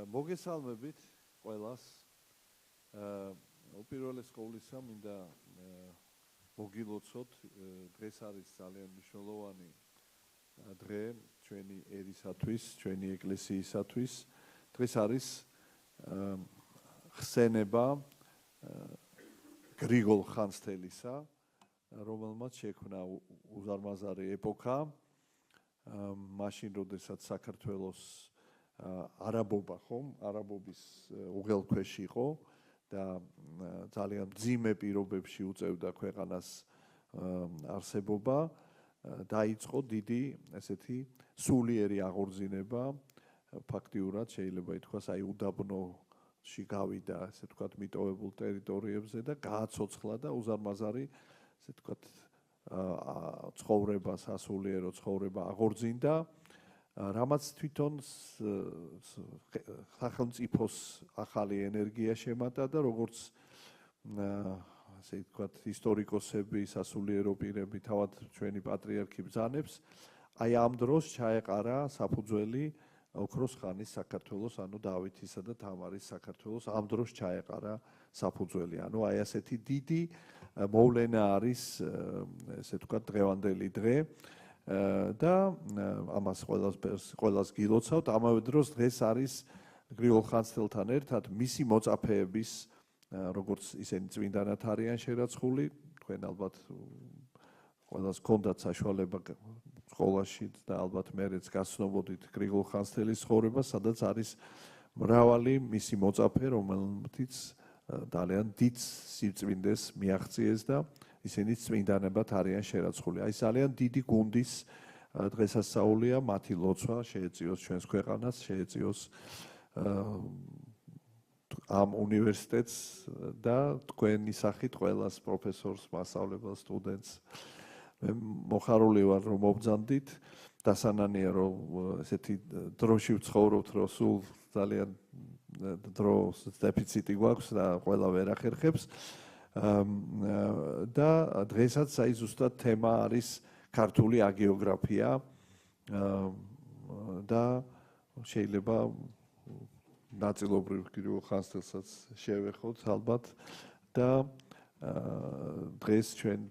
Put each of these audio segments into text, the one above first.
მოგესალმებით ყველას. უპირველეს ყოვლისა მინდა მოგილოცოთ, დღეს არის ძალიან მნიშვნელოვანი დღე ჩვენი ერისათვის, ჩვენი ეკლესიისათვის. დღეს არის ხსენება გრიგოლ ხანძთელისა, რომელმაც შექმნა უზარმაზარი ეპოქა, მაშინ როდესაც საქართველოს არაბობა არაბობის უღელქვეშ იყო და ძალიან მძიმე პირობებში უწევდა ქვეყანას არსებობა, დაიწყო დიდი ესეთი სულიერი აღორძინება, ფაქტიურად შეიძლება ითქვას, აი უდაბნოში გავიდა, ესე ვთქვათ, მიტოვებულ ტერიტორიებზე და გააცოცხლა და უზარმაზარი, ესე ვთქვათ, ცხოვრება, სასულიერო ცხოვრება აღორძინდა, რამაც თვითონ სახელმწიფოს ახალი ენერგია შემატა და როგორც ასე ვთქვათ, ისტორიკოსები, სასულიერო პირები, თავად ჩვენი პატრიარქი ბრძანებს, აი ამ დროს ჩაეყარა საფუძველი ოქროს ხანის საქართველოს, ანუ დავითისა და თამარის საქართველოს, ამ დროს ჩაეყარა საფუძველი. ანუ აი ასეთი დიდი მოვლენა არის, ესე ვთქვათ, დღევანდელი დღე. და ამას ყველას გილოცავთ. ამავე დროს დღეს არის გრიგოლ ხანძთელთან ერთად მისი მოწაფეების, როგორც ისინი წმინდანად არიან შერაცხული, თქვენ ალბათ ყველას გქონდათ საშუალება სკოლაში და ალბათ მერეც გაცნობოდით გრიგოლ ხანძთელის ცხოვრება, სადაც არის მრავალი მისი მოწაფე, რომელთაც ძალიან დიდ სიწმინდეს მიაღწიეს და ისინი წმინდანებად არიან შერაცხული. აი ძალიან დიდი გუნდის დღესასწაულია, მათი ლოცვა შეეწიოს ჩვენს ქვეყანას, შეეწიოს ამ უნივერსიტეტს და თქვენი სახით ყველას პროფესორს, მასწავლებელს, სტუდენტს. მე მოხარული ვარ, რომ მობრძანდით, დასანანია, რომ ესეთი დროში ვცხოვრობთ, რომ სულ ძალიან დროს დეფიციტი გვაქვს და ყველა ვერ ახერხებს. და დღესაც აი ზუსტად თემა არის ქართული ჰაგიოგრაფია და შეიძლება ნაწილობრივ გრიგოლ ხანძთელსაც შევეხოთ ალბათ და დღეს ჩვენ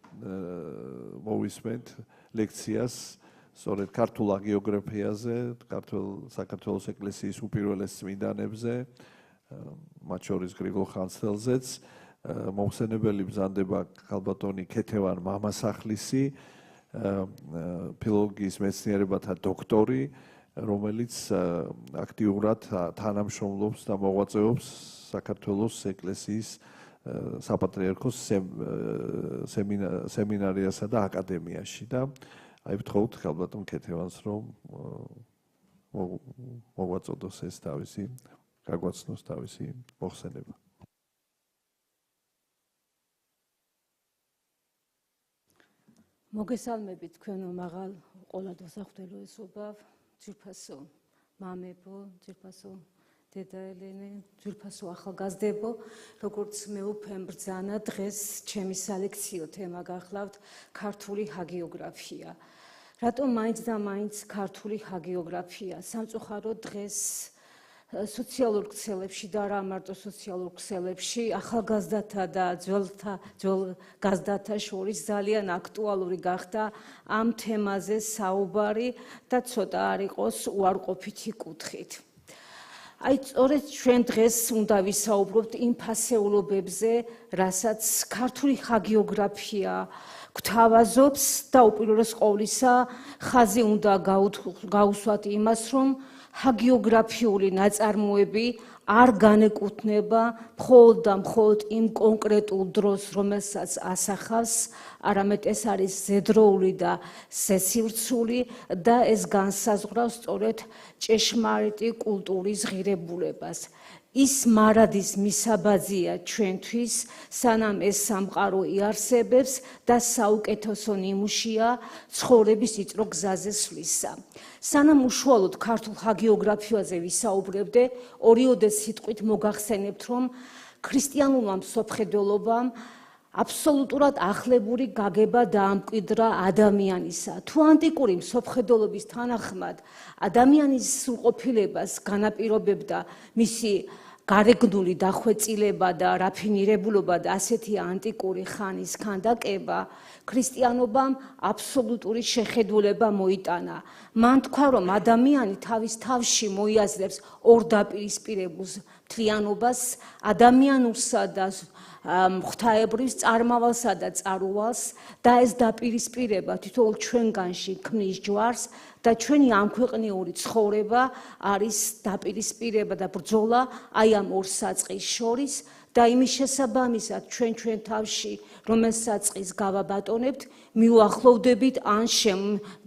მოვისმენთ ლექციას სწორედ ქართულ ჰაგიოგრაფიაზე, საქართველოს ეკლესიის უპირველეს წმინდანებზე, მათ შორის გრიგოლ ხანძთელზეც. მოხსენებელი ბრძანდება ქალბატონი ქეთევან მამასახლისი, ფილოლოგიის მეცნიერებათა დოქტორი, რომელიც აქტიურად თანამშრომლობს და მოღვაწეობს საქართველოს ეკლესიის საპატრიარქოს სემინარიასა და აკადემიაში და აი ვთხოვთ ქალბატონ ქეთევანს, რომ მოღვაწოდოს ეს თავისი, გაგვაცნოს თავისი მოხსენება. მოგესალმებით თქვენო მაღალ ყოლადოსახდელო ესობავ, ძვირფასო მამებო, ძვირფასო დედა ელენე, ძვირფასო ახალგაზრდებო, როგორც მე უფემ ბრძანა, დღეს ჩემი სალექციო თემა გახლავთ ქართული ჰაგიოგრაფია. რატომ მაინც და მაინც ქართული ჰაგიოგრაფია? სამწუხაროდ დღეს სოციალურ ქსელებში და არა მარტო სოციალურ ქსელებში ახალგაზრდათა და ძველ გაზრდათა შორის ძალიან აქტუალური გახდა ამ თემაზე საუბარი და ცოტა არ იყოს უარყოფითი კუთხით. აი სწორედ ჩვენ დღეს უნდა ვისაუბროთ იმ ფასეულობებზე, რასაც ქართული ჰაგიოგრაფია გვთავაზობს და უპირველეს ყოვლისა ხაზი უნდა გაუსვათ იმას, რომ ჰაგიოგრაფიული ნაწარმოები არ განეკუთვნება მხოლოდ და მხოლოდ იმ კონკრეტულ დროს, რომელსაც ასახავს, არამედ ეს არის ზედროული და ზესივრცული და ეს განსაზღვრავს სწორედ ჭეშმარიტი კულტურის ღირებულებას. ის მარადის მისაბაძია ჩვენთვის, სანამ ეს სამყარო იარსებებს და საუკეთესო ნიმუშია ცხოვრების ვიწრო გზაზე სვლისა. სანამ უშუალოდ ქართულ ჰაგიოგრაფიაზე ვისაუბრებდე, ორიოდე სიტყვით მოგახსენებთ, რომ ქრისტიანულმა მსოფლმხედველობამ აბსოლუტურად ახლებური გაგება დაამკვიდრა ადამიანისა. თუ ანტიკური მსოფლმხედველობის თანახმად ადამიანის სრულყოფილებას განაპირობებდა მისი გარეგნული დახვეწილება და რაფინირებულობა და ასეთი ანტიკური ხანის ქანდაკება, ქრისტიანობამ აბსოლუტური შეხედულება მოიტანა. მან თქვა, რომ ადამიანი თავის თავში მოიაზრებს ორ დაპირისპირებულ მთლიანობას, ადამიანურსა და ღვთაებრივ წარმავალსა და წარუვალს და ეს დაპირისპირება თითოეულ ჩვენგანში ქმნის ჯვარს და ჩვენი ამქვეყნიური ცხოვრება არის დაპირისპირება და ბრძოლა აი ამ ორ საწყის შორის და იმის შესაბამისად ჩვენ თავში რომელ საწყის გავაბატონებთ მიუახლოვდებით ან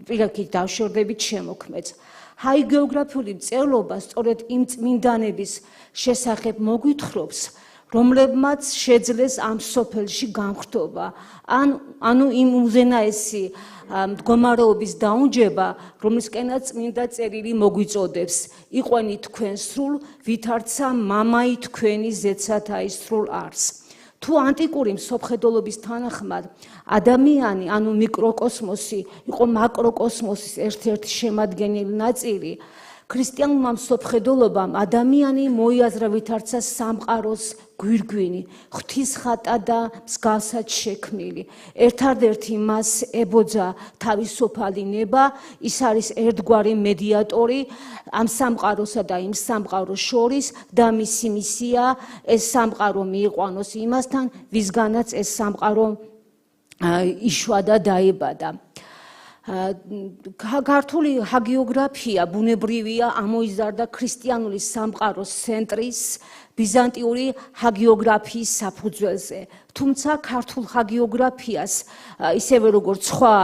პირიქით დავშორდებით შემოქმედს. ჰაგიოგრაფიული მწერლობა სწორედ იმ წმინდანების შესახებ მოგვითხრობს, რომლებმაც შეძლეს ამ სოფელში განხრთობა, ანუ იმ უზენაესი მდგომარეობის დაუნჯება, რომლისკენაც წმინდა წერილი მოგვიწოდებს. იყვენი თქვენ სრულ, ვითარცა მამაი თქვენი ზეცათაი სრულ არს. თუ ანტიკური მსოფლმხედველობის თანახმად ადამიანი, ანუ მიკროკოსმოსი, იყო მაკროკოსმოსის ერთ-ერთი შემადგენელი ნაწილი, ქრისტიანულმა მსოფლმხედველობამ ადამიანი მოიაზრა ვითარცა სამყაროს გვირგვინი, ღვთისხატა და მსგავსად შექმნილი. ერთადერთი მას ებოძა თავისუფალი ნება, ის არის ერთგვარი მედიატორი ამ სამყაროსა და იმ სამყაროს შორის და მისი მისია ეს სამყარო მიიყვანოს იმასთან, ვისგანაც ეს სამყარო იშვა და დაიბადა. ქართული ჰაგიოგრაფია ბუნებრივია ამოიზარდა ქრისტიანული სამყაროს ცენტრის ბიზანტიური ჰაგიოგრაფიის საფუძველზე. თუმცა ქართულ ჰაგიოგრაფიას, ისევე როგორც სხვა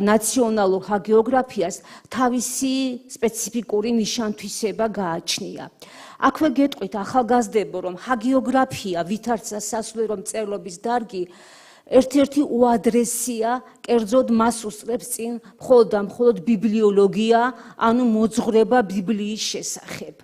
ნაციონალურ ჰაგიოგრაფიას, თავისი სპეციფიკური ნიშან-თვისება გააჩნია. აქვე გეტყვით ახალგაზრდებო, რომ ჰაგიოგრაფია ვითარცა სასულიერო მწერლობის დარგი ერთ-ერთი უადრესია, კერძოდ მას უსწრებს წინ მხოლოდ და მხოლოდ ბიბლიოლოგია, ანუ მოძღვრება ბიბლიის შესახებ.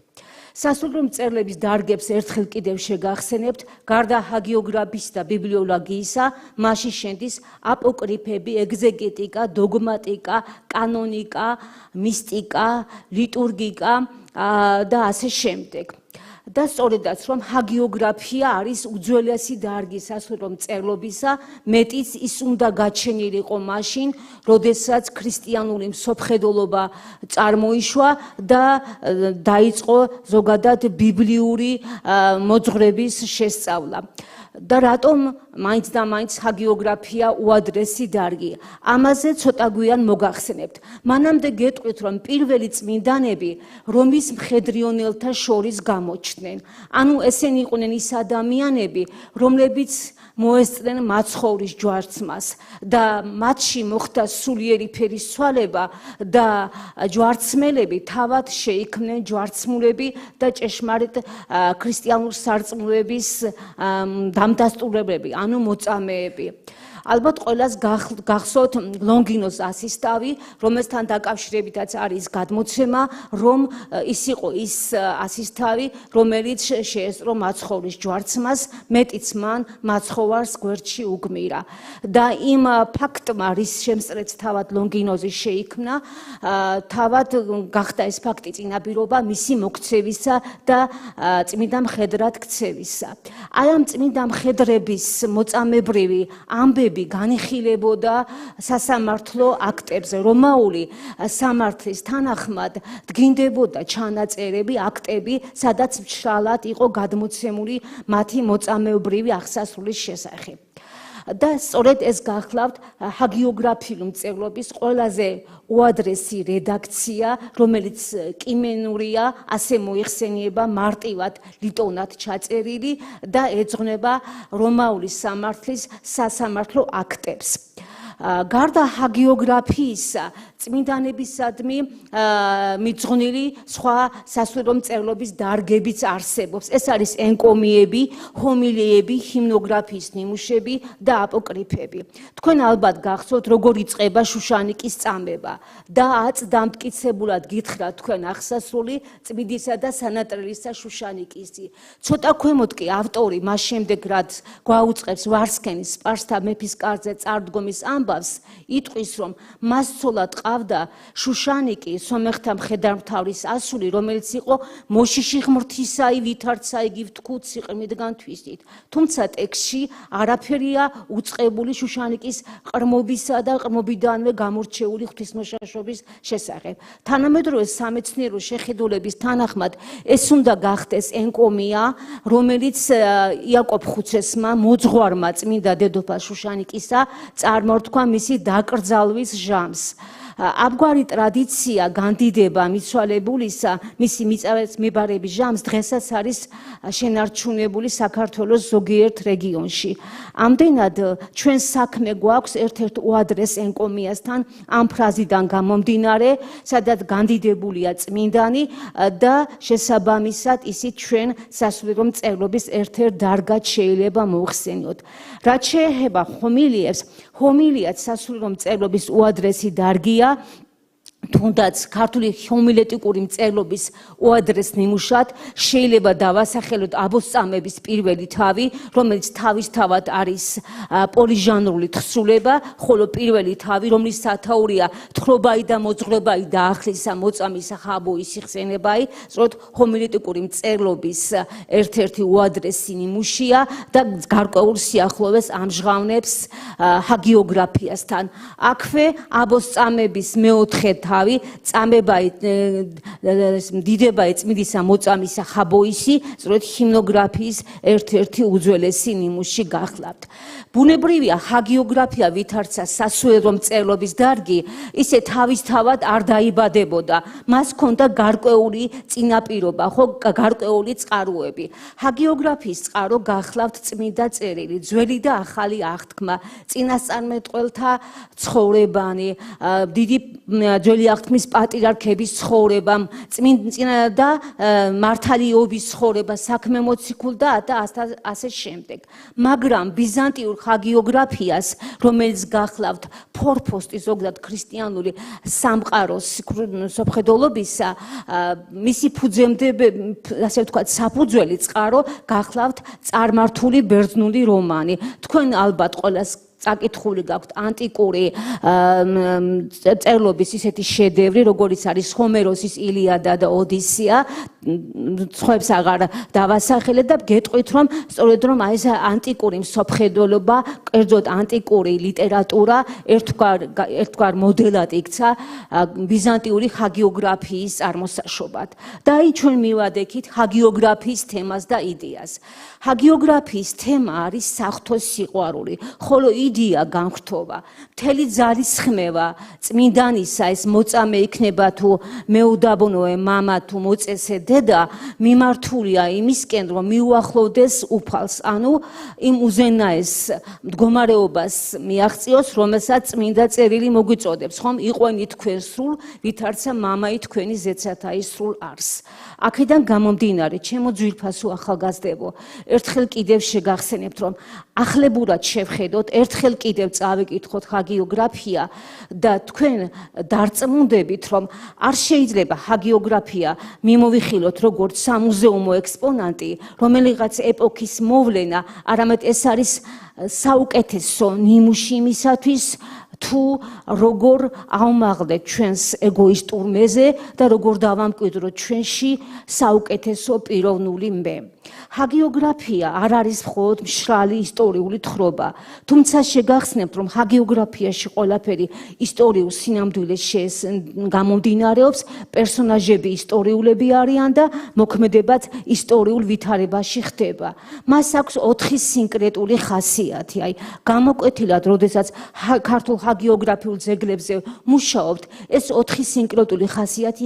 სასულიერო მწერლების დარგებს ერთხელ კიდევ შეგახსენებთ, გარდა ჰაგიოგრაფიის და ბიბლიოლოგიისა, მასში შენდის აპოკრიფები, ეგზეგეტიკა, დოგმატიკა, კანონიკა, მისტიკა, ლიტურგიკა და ასე შემდეგ. და სწორედაც რომ ჰაგიოგრაფია არის უძველესი დარგი სასულიერო მწერლობისა, მეტიც ის უნდა გაჩენილიყო მაშინ, როდესაც ქრისტიანული მსოფლმხედველობა წარმოიშვა და დაიწყო ზოგადად ბიბლიური მოძღვრების შესწავლა. და რატომ მაინც და მაინც ჰაგიოგრაფია უადრესი დარგი? ამაზე ცოტა გვიან მოგახსენებთ. მანამდე გეტყვით, რომ პირველი წმინდანები რომის მხედრიონელთა შორის გამოჩნდნენ. ანუ ესენი იყვნენ ის ადამიანები, რომლებიც მოესწრნენ მაცხოვრის ჯვარცმას და მათში მოხდა სულიერი ფერისცვალება და ჯვარცმელები თავად შეიქმნენ ჯვარცმულები და ჭეშმარიტ ქრისტიანულ სარწმუნოების დამდასტურებლები, ანუ მოწამეები. ალბათ ყველას გახსოვთ ლონგინოს ასისტავი, რომელთან დაკავშირებითაც არის გადმოცემა, რომ ის იყო ის ასისტავი, რომელიც შეესწრო მაცხოვრის ჯვარცმას, მეტიც მან მაცხოვარს გვერდში უგმირა. და იმ ფაქტმა, რის შემსწრეც თავად ლონგინოზი შეიქმნა, თავად გახდა ეს ფაქტი წინაპირობა მისი მოქცევისა და წმინდა მხედრად ქცევისა. აი ამ წმინდა მხედრების მოწამებრივი ამბები განიხილებოდა სასამართლო აქტებზე. რომაული სამართლის თანახმად დგინდებოდა ჩანაწერები, აქტები, სადაც მშრალად იყო გადმოცემული მათი მოწამეობრივი აღსასრულის შესახებ. და სწორედ ეს გახლავთ ჰაგიოგრაფიული მწერლობის ყველაზე უადრესი რედაქცია, რომელიც კიმენურია, ასე მოიხსენიება მარტივად ლიტონად ჩაწერილი და ეძღვნება რომაული სამართლის სასამართლო აქტებს. გარდა ჰაგიოგრაფიისა, წმინდანებისადმი მიძღვნილი სხვა სასულიერო მწერლობის დარგებიც არსებობს. ეს არის ენკომიები, ჰომილიები, ჰიმნოგრაფიის ნიმუშები და აპოკრიფები. თქვენ ალბათ გახსოვთ, როგორ იწყება შუშანიკის წამება და აწდამტკიცებულად გითხრათ თქვენ აღსასრული წმიდისა და სანატრელისა შუშანიკისი. ცოტა ქვემოთ კი ავტორი მას შემდეგ რაც გვაუწყებს ვარსქენის სპარსთა მეფის კარზე წარდგომის ამბავს, იტყვის რომ მას ცოლად ყავდა შუშანიკი, სომეხთა მხედართმთავრის ასული, რომელიც იყო მოშიში ღმრთისაი, ვითარცა იგივ თქუც სიყრმიდან თვისით. თუმცა ტექსტში არაფერია უწყებული შუშანიკის ყრმობისა და ყრმობიდანვე გამორჩეული ღვთისმოშიშობის შესახებ. თანამედროვე სამეცნიერო შეხედულების თანახმად ეს უნდა გახდეს ენკომია, რომელიც იაკობ ხუცესმა მოძღვარმა წმინდა დედოფალ შუშანიკისა წარმოთქვა მისი დაკრძალვის ჟამს. ამგვარი ტრადიცია განდიდება მიცვალებულისა, მისი მიწავის მიბარების ჟამს დღესაც არის შენარჩუნებული საქართველოს ზოგიერთ რეგიონში. ამდენად ჩვენ საქმე გვაქვს ერთ-ერთ უადრეს ენკომიასთან ამ ფრაზიდან გამომდინარე, სადაც განდიდებულია წმინდანი და შესაბამისად ისიც ჩვენ სასულიერო მწერლობის ერთ-ერთ დარგად შეიძლება მოიხსენიოთ. რაც შეეხება ჰომილიებს, ჰომილიაც სასულიერო მწერლობის უადრესი დარგია, თუნდაც ქართული ჰომილეტიკური მწერლობის უადრეს ნიმუშად შეიძლება დავასახელოთ აბოსწამების პირველი თავი, რომელიც თავისთავად არის პოლიჟანრული თხზულება, ხოლო პირველი თავი, რომლის სათაურია თხრობაი და მოძღვრებაი და ახლისა მოწამისა ხაბოის სიხსენებაი, სწორედ ჰომილეტიკური მწერლობის ერთ-ერთი უადრესი ნიმუშია და გარკვეულ სიახლოვეს ამჟღავნებს ჰაგიოგრაფიასთან. აქვე აბოსწამების მეოთხე თავი, წამებაი დიდებაი წმიდისა მოწამისა ხაბოისი, სწორედ ჰიმნოგრაფიის ერთ-ერთი უძველესი ნიმუში გახლავთ. ბუნებრივია ჰაგიოგრაფია ვითარცა სასულიერო მწერლობის დარგი, ისე თავისთავად არ დაიბადებოდა. მას ჰქონდა გარკვეული წინაპირობა, ხო, გარკვეული წყაროები. ჰაგიოგრაფიის წყარო გახლავთ წმინდა წერილი, ძველი და ახალი აღთქმა, წინასწარმეტყველთა ცხოვრებანი, დიდი ძველი აღთქმის პატრიარქების ცხოვრება, წმინდა და მართალიობის ცხოვრება, საქმე მოციქულ და ასე შემდეგ. მაგრამ ბიზანტიურ ჰაგიოგრაფიას, რომელიც გახლავთ ფორფოსტი ზოგადად ქრისტიანული სამყაროს სოფხედოლობისა, მისი ფუძემდებელი, ასე ვთქვათ, საფუძველი წყარო გახლავთ წარმართული ბერძნული რომანი. თქვენ ალბათ ყველას წაკითხული გაქვთ ანტიკური წერლობის ისეთი შედევრი, როგორიც არის ჰომეროსის ილიადა და ოდისეა, სხვებს აღარ დავასახელებ და გეტყვით, რომ სწორედ რომ აი ეს ანტიკური მსოფლმხედველობა, კერძოდ ანტიკური ლიტერატურა ერთგვარ მოდელად იქცა ბიზანტიური ჰაგიოგრაფიის წარმოსაშვებად. და აი ჩვენ მივადექით ჰაგიოგრაფიის თემას და იდეას. ჰაგიოგრაფიის თემა არის საღვთო სიყვარული, ხოლო იდეა განხრთობა, მთელი ძალისხმევა წმინდანისა, ეს მოწამე იქნება თუ მეუდაბნოე მამა თუ მოწესე დედა, მიმართულია იმისკენ, რომ მიუახლოვდეს უფალს, ანუ იმ უზენაეს მდგომარეობას მიაღწიოს, რომელსაც წმინდა წერილი მოგვიწოდებს, ხომ? იყვენი თქვენ სრულ, ვითარცა მამაი თქვენი ზეცათაი სრულ არს. აქედან გამომდინარე, ჩემო ძვირფასო ახალგაზრდებო, ერთხელ კიდევ შეგახსენებთ, რომ ახლებურად შევხედოთ, ერთხელ კიდევ წავიკითხოთ ჰაგიოგრაფია და თქვენ დარწმუნდებით, რომ არ შეიძლება ჰაგიოგრაფია მიმოვიხილოთ როგორც სამუზეუმო ექსპონატი, რომელიღაც ეპოქის მოვლენა, არამედ ეს არის საუკეთესო ნიმუში იმისათვის, თუ როგორ ავმაღლეთ ჩვენს ეგოისტურ მეზე და როგორ დავამკვიდროთ ჩვენში საუკეთესო პიროვნული მე. ჰაგიოგრაფია არ არის მხოლოდ მშრალი ისტორიული თხრობა, თუმცა შეგახსნებთ, რომ ჰაგიოგრაფიაში ყველაფერი ისტორიულ სინამდვილეს გამომდინარეობს, პერსონაჟები ისტორიულები არიან და მოქმედებაც ისტორიულ ვითარებაში ხდება. მას აქვს 4 სინკრეტული ხასიათი, აი, გამოკვეთილად, როდესაც ქართულ ჰაგიოგრაფიულ ძეგლებზე მუშაობთ, ეს 4 სინკრეტული ხასიათი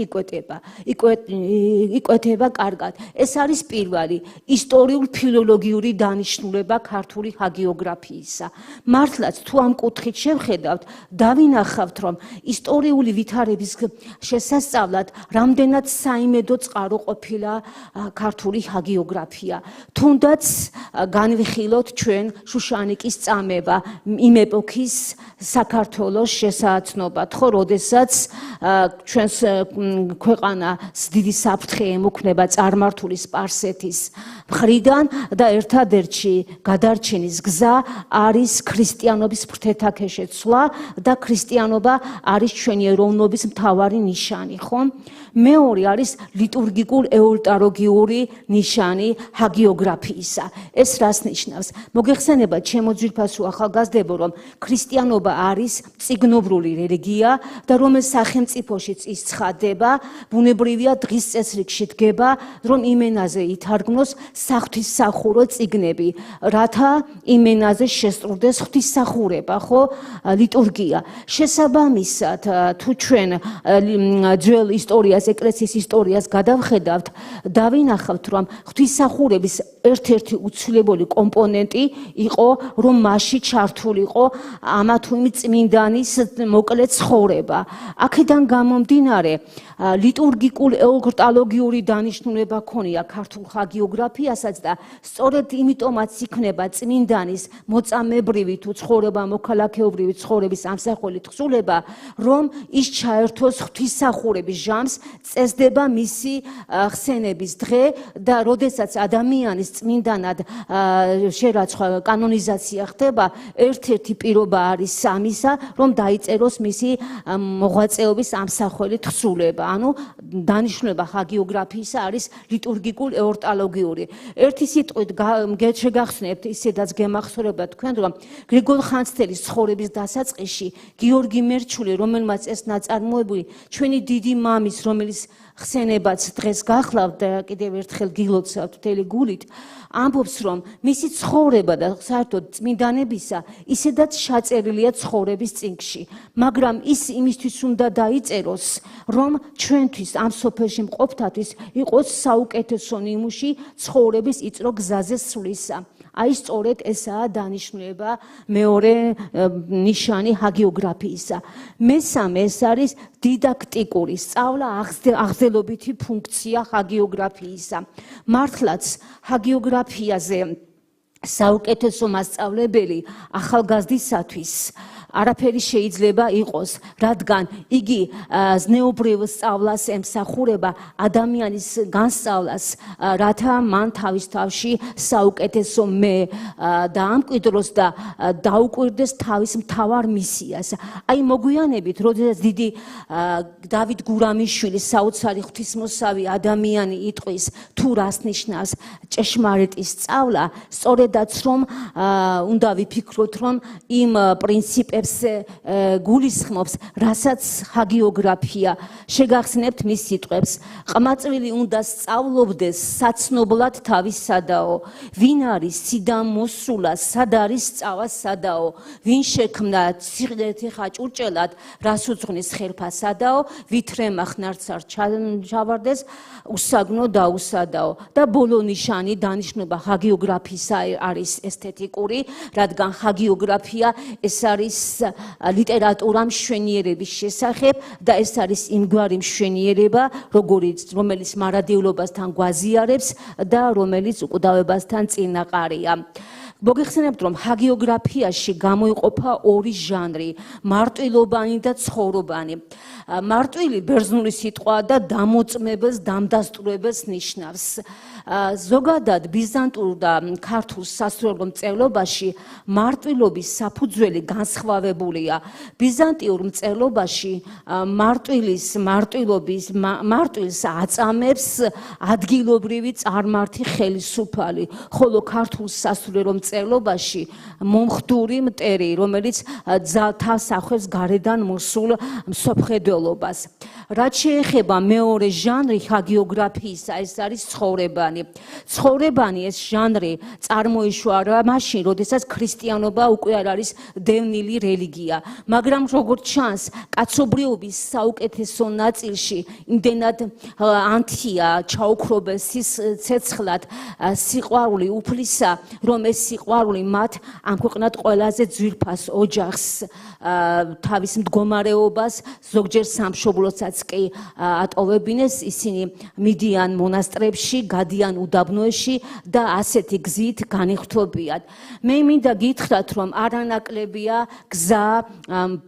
იკვეთება კარგად. ეს არის პირველი, ისტორიულ ფილოლოგიური დანიშნულება ქართული ჰაგიოგრაფიისა. მართლაც თუ ამ კუთხით შევხედავთ, დავინახავთ, რომ ისტორიული ვითარების შესასწავლად რამდენად საიმედო წყარო ყოფილა ქართული ჰაგიოგრაფია. თუნდაც განვიხილოთ ჩვენ შუშანიკის წამება იმ ეპოქის საქართველოს შესააცნობად, ხო, როდესაც ჩვენს ქვეყანას დიდი საფრთხე ემუქნება წარმართული სპარსეთის მხრიდან და ერთადერთი გადარჩენის გზა არის ქრისტიანობის ფრთეთაქეშე ცვლა და ქრისტიანობა არის ჩვენი ეროვნობის მთავარი ნიშანი, ხო? მეორე არის ლიტურგიკულ ეულტაროგიური ნიშანი ჰაგიოგრაფიისა. ეს რას ნიშნავს? მოგეხსენება ჩემო ძვირფასო ახალგაზრდებო, რომ ქრისტიანობა არის წიგნობრული რელიგია და რომელიც სახელმწიფოშიც ის ცხადდება, ბუნებრივია დღის წესრიგში დგება, რომ იმენაზე ითარგმნოს საღვთისმსახურო წიგნები, რათა იმენაზე შესწორდეს ღვთისმსახურება, ხო, ლიტურგია. შესაბამისად, თუ ჩვენ ძველ ისტორიას, ეკლესიის ისტორიას გადავხედავთ, დავინახავთ, რომ ღვთისმსახურების ერთ-ერთი უცვლელი კომპონენტი იყო, რომ მასში ჩართულიყო ამა თუ იმ წმინდანის მოკლე ცხოვრება. აქედან გამომდინარე, ლიტურგიკულ ეულტაროგიური დანიშნულება ქონია ქართულ ჰაგიოგრაფიასაც და სწორედ იმიტომაც იქნება წმინდანის მოწამებრივი თუ ცხოვრება მოქალაქეობრივი ცხოვრების ამსახველი თხზულება, რომ ის ჩაერთოს ღვთისმსახურების ჟამს, წესდება მისი ხსენების დღე და როდესაც ადამიანის წმინდანად შერაცხვა კანონიზაცია ხდება, ერთ-ერთი პირობა არის ამისა, რომ დაიწეროს მისი მოღვაწეობის ამსახველი თხზულება. ანუ დანიშნულება ჰაგიოგრაფიისა არის ლიტურგიკულ ეულტაროგიური. ერთი სიტყვით შეგახსნებთ, ისედაც გემახსოვრებათ თქვენ, რომ გრიგოლ ხანძთელის ცხოვრების დასაწყისში გიორგი მერჩული, რომელმაც ეს ნაწარმოები ჩვენი დიდი მამის, რომელიც ხსენებაც დღეს გახლავთ და კიდევ ერთხელ გილოცავთ მთელი გულით, ამბობს, რომ მისი ცხოვრება და საერთოდ წმინდანებისა ისედაც ჩაწერილია ცხოვრების წიგნში, მაგრამ ის იმისთვის უნდა დაიწეროს, რომ ჩვენთვის ამ სოფელში მყოფთათვის იყოს საუკეთესო ნიმუში ცხოვრების იწრო გზაზე სვლისა. აი სწორედ ესაა დანიშნულება მეორე ნიშანი ჰაგიოგრაფიისა. მესამე ეს არის დიდაქტიკური სწავლა, აღზრდობითი ფუნქცია ჰაგიოგრაფიისა. მართლაც ჰაგიოგრაფიაზე საუკეთესო მასწავლებელი ახალგაზრდისათვის არაფერი შეიძლება იყოს, რადგან იგი ზნეობრივ სწავლას ემსახურება, ადამიანის განსწავლას, რათა მან თავის თავში საუკეთესო მე დაამკვიდროს და დაუკვირდეს თავის მთავარ მისიას. აი მოგვიანებით, როდესაც დიდი დავით გურამიშვილი საოცარი ღვთისმოსავი ადამიანი იტყვის, თუ რას ნიშნავს ჭეშმარიტი სწავლა, სწორედაც რომ უნდა ვიფიქროთ, რომ იმ პრინციპებს გულისხმობს, რასაც ჰაგიოგრაფია. შეგახსნებთ მის სიტყვებს. ყმაწვილი უნდა სწავლობდეს საცნობლად თავისადაო. ვინ არის სიდან მოსულა, სად არის სწავა სადაო. ვინ შექმნა ციხლეთი ხაჭურჭელად, რას უძღვნის ხელფასადაო. ვითრემა ხნარცარ ჩავარდეს, უსაგნო დაუსადაო. და ბოლო ნიშანი დანიშნულება ჰაგიოგრაფისა არის ესთეტიკური, რადგან ჰაგიოგრაფია ეს არის ლიტერატურა მშვენიერების შესახებ და ეს არის იმგვარი მშვენიერება, რომელიც მარადიულობასთან გვაზიარებს და რომელიც უკვდავებასთან წინაყარია. მოგეხსენებთ, რომ ჰაგიოგრაფიაში გამოიყოფა ორი ჟანრი, მარტვილობანი და ცხოვრობანი. მარტვილი ბერძნული სიტყვაა და დამოწმებელს, დამდასტურებელს ნიშნავს. ზოგადად ბიზანტურ და ქართულ სასულიერო მწერლობაში მარტვილობის საფუძველი განსხვავებულია. ბიზანტიურ მწერლობაში მარტვილს აწამებს ადგილობრივი წარმართი ხელისუფალი, ხოლო ქართულ სასულიერო მწერლობაში მომხდური მტერი, რომელიც თავს ახევს გარედან მოსულ მსოფლმხედველობას. რაც შეეხება მეორე ჟანრი ჰაგიოგრაფიისა, ეს არის ცხოვრებანი. ცხოვრებანი ეს ჟანრი წარმოიშვა მაშინ, როდესაც ქრისტიანობა უკვე არ არის დევნილი რელიგია, მაგრამ როგორც ჩანს, კაცობრიობის საუკეთესო ნაწილში იმდენად ანთია ჩაუქრობეს ცეცხლად სიყვარული უფლისა, რომ ეს სიყვარული მათ ამ ქვეყნად ყველაზე ძვირფას ოჯახს, თავის მდგომარეობას, ზოგჯერ სამშობლოსაც კი ატოვებინეს, ისინი მიდიან მონასტრებში, გადიან უდაბნოებში და ასეთი გზით განიხთობიან. მე მინდა გითხრათ, რომ არანაკლებია გზა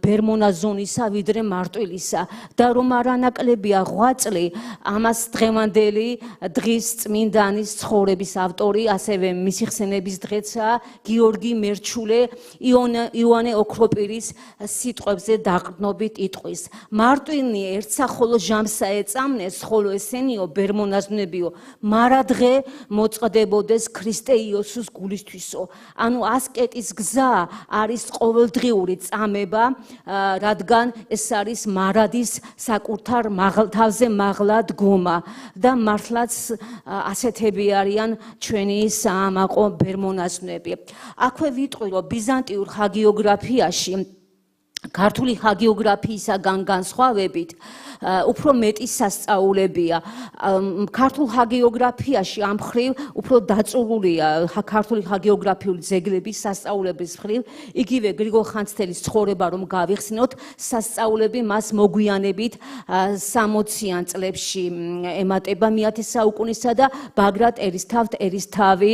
ბერმონაზონისა ვიდრე მარტვილისა და რომ არანაკლებია ღვაწლი ამას დღევანდელი დღის წმინდანის ცხოვრების ავტორი, ასევე მისი ხსენების დღეცაა გიორგი მერჩულე იოანე ოქროპირის სიტყვებზე დაყრდნობით იტყვის. მარტვილნი ერთსახოლო ჟამსა ეწამნეს, ხოლო ესენიო ბერმონაზვნებიო მარადღე მოწყდებოდეს ქრისტე იესოს გულისთვისო. ანუ ასკეტის გზა არის ყოველდღიური წამება, რადგან ეს არის მარადის საკუთარ თავზე მაღლა დგომა და მართლაც ასეთები არიან ჩვენი საამაყო ბერმონაზვნები. აქვე ვიტყვი, რომ ბიზანტიურ ჰაგიოგრაფიაში ქართული ჰაგიოგრაფიისაგან განსხვავებით უფრო მეტი სასწაულებია. ქართულ ჰაგიოგრაფიაში ამ მხრივ უფრო დაწურულია ქართული ჰაგიოგრაფიული ძეგლების სასწაულების მხრივ. იგივე გრიგოლ ხანძთელის ცხოვრება რომ გავიხსნოთ, სასწაულები მას მოგვიანებით 60-იან წლებში ემატება მე-10 საუკუნისა და ბაგრატ ერისთავი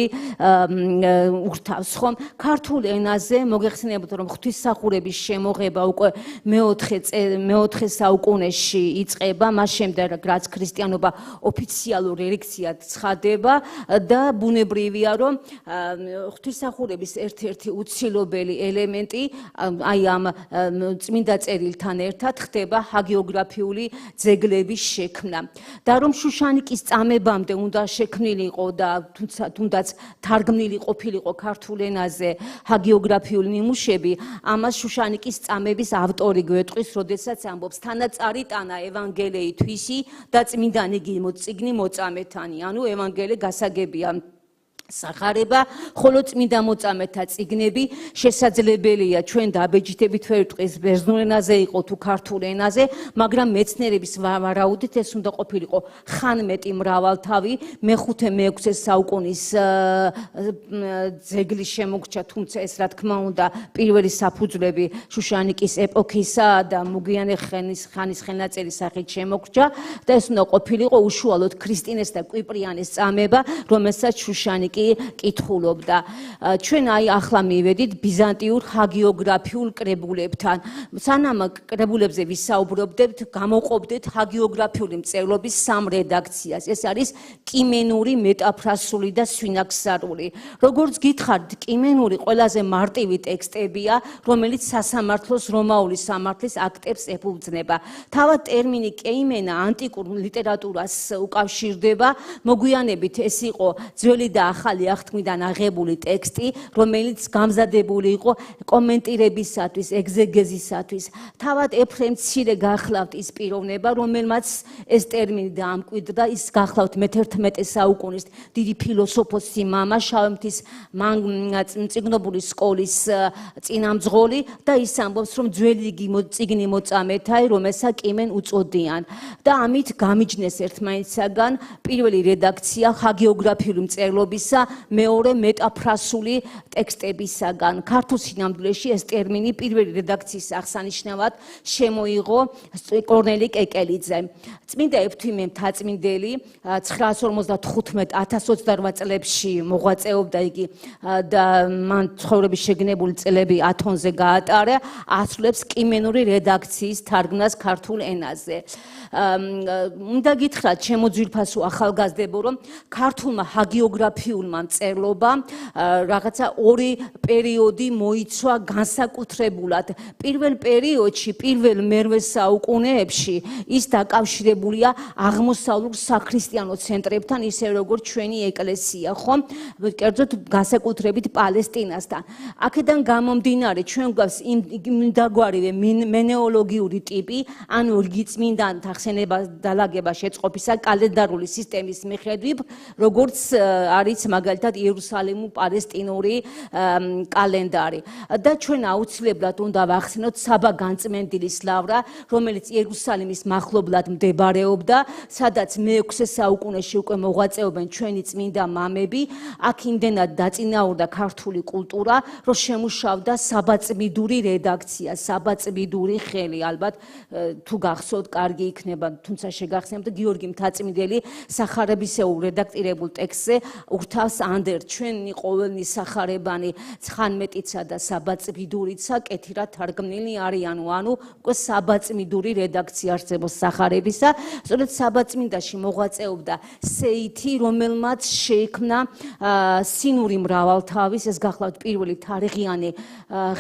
ურთავს ხომ. ქართულ ენაზე მოგეხსენებათ, რომ ღვთისმსახურების შემოღება უკვე მე-4 საუკუნეში იწყება, მას შემდეგ რაც ქრისტიანობა ოფიციალურ რელიგიად ცხადება და ბუნებრივია, რომ ღვთისმსახურების ერთ-ერთი უცილობელი ელემენტი აი ამ წმინდა წერილთან ერთად ხდება ჰაგიოგრაფიული ძეგლების შექმნა. და რომ შუშანიკის წამებამდე უნდა შექმნილიყო და თუნდაც თარგმნილი ყოფილიყო ქართულ ენაზე ჰაგიოგრაფიული ნიმუშები, ამას შუშანიკის წამების ავტორი გვეტყვის, როდესაც ამბობს თანაწარი ტანა ევანგელიი თვისი და წმინდანი წიგნი მოწამეთანი, ანუ ევანგელე გასაგებია სახარება, ხოლო წმინდა მოწამეთა წიგნები შესაძლებელია ჩვენ დაბეჯითებით ვერ ვიტყვის ბერძნულ ენაზე იყო თუ ქართულ ენაზე, მაგრამ მეცნიერების ვარაუდით ეს უნდა ყოფილიყო ხანმეტი მრავალთავი მე-5-მე-6 საუკუნის ძეგლი შემოგრჩა, თუმცა ეს რა თქმა უნდა პირველი საფუძვლები შუშანიკის ეპოქისა და მოგვიანე ხანის ხელნაწერი სახით შემოგრჩა და ეს უნდა ყოფილიყო უშუალოდ ქრისტინეს და კვიპრიანეს წამება, რომელსაც შუშანიკი კითხულობდა. ჩვენ აი ახლა მივედით ბიზანტიურ ჰაგიოგრაფიულ კრებულებთან. სანამ კრებულებზე ვისაუბრობდით, გამოყოფდით ჰაგიოგრაფიული მწერლობის 3 რედაქციას. ეს არის კიმენური, მეტაფრასული და სვინაქსარული. როგორც გითხარით, კიმენური ყველაზე მარტივი ტექსტებია, რომელიც სასამართლოს რომაული სამართლის აქტებს ეფუძნება. თავად ტერმინი კეიმენა ანტიკურ ლიტერატურას უკავშირდება, მოგვიანებით ეს იყო ძველი და ახალი აღთქმიდან აღებული ტექსტი, რომელიც გამზადებული იყო კომენტირებისათვის, ეგზეგეზისათვის. თავად ეფრემ მცირე გახლავთ ის პიროვნება, რომელმაც ეს ტერმინი დაამკვიდრა, ის გახლავთ მე-11 საუკუნის დიდი ფილოსოფოსი მამა, შავმთის მწიგნობური სკოლის წინამძღოლი და ის ამბობს, რომ ძველი წიგნი მოწამეთაი, რომელსაც კიმენ უწოდიან. და ამით გამიჯნეს ერთმანეთსაგან პირველი რედაქცია ჰაგიოგრაფიული მწერლობისა, მეორე მეტაფრასული ტექსტებისაგან. ქართულ სინამდვილეში ეს ტერმინი პირველი რედაქციის აღსანიშნავად შემოიღო კორნელი კეკელიძე. წმინდა ევთიმე მთაწმინდელი 955-1028 წლებში მოღვაწეობდა იგი და მან ცხოვრების შეგნებული წლები ათონზე გაატარა, ასრულებს კიმენური რედაქციის თარგმნას ქართულ ენაზე. უნდა გითხრათ, ჩემო ძვირფასო ახალგაზრდებო, რომ ქართულმა ჰაგიოგრაფიულ ბიბლიურმა მწერლობამ რაღაცა ორი პერიოდი მოიცვა განსაკუთრებულად. პირველ პერიოდში, პირველ მერვე საუკუნეებში ის დაკავშირებულია აღმოსავლურ საქრისტიანო ცენტრებთან, ისე როგორც ჩვენი ეკლესია, ხო? კერძოდ განსაკუთრებით პალესტინასთან. აქედან გამომდინარე, ჩვენ გვაქვს იმდაგვარივე მენეოლოგიური ტიპი, ანუ რიგიწმინდანთა ხსენება დალაგება შეწყობისა კალენდარული სისტემის მიხედვით, როგორც არის მაგალითად იერუსალიმურ-პალესტინური კალენდარი. და ჩვენ აუცილებლად უნდა ვახსენოთ საბა განწმენდილის ლავრა, რომელიც იერუსალიმის მახლობლად მდებარეობდა, სადაც მე-6 საუკუნეში უკვე მოღვაწეობენ ჩვენი წმინდა მამები. აქ იმდენად დაწინაურდა ქართული კულტურა, რომ შემუშავდა საბაწმიდური რედაქცია, საბაწმიდური ხელი. ალბათ თუ გახსოვთ, კარგი იქნება, თუმცა შეგახსენებთ გიორგი მთაწმიდელი სახარებისეულ რედაქტირებულ ტექსტზე ურთავს ანდერს ჩვენი ყოველნი სახარებანი ცხანმეტიცა და საბაწმიდურიცა კეთილად თარგმნილი არიან, ანუ უკვე საბაწმიდური რედაქცია არსებობს სახარებისა. სწორედ საბაწმინდაში მოღვაწეობდა სეითი, რომელმაც შეიქმნა სინური მრავალთავის, ეს გახლავთ პირველი თარიღიანი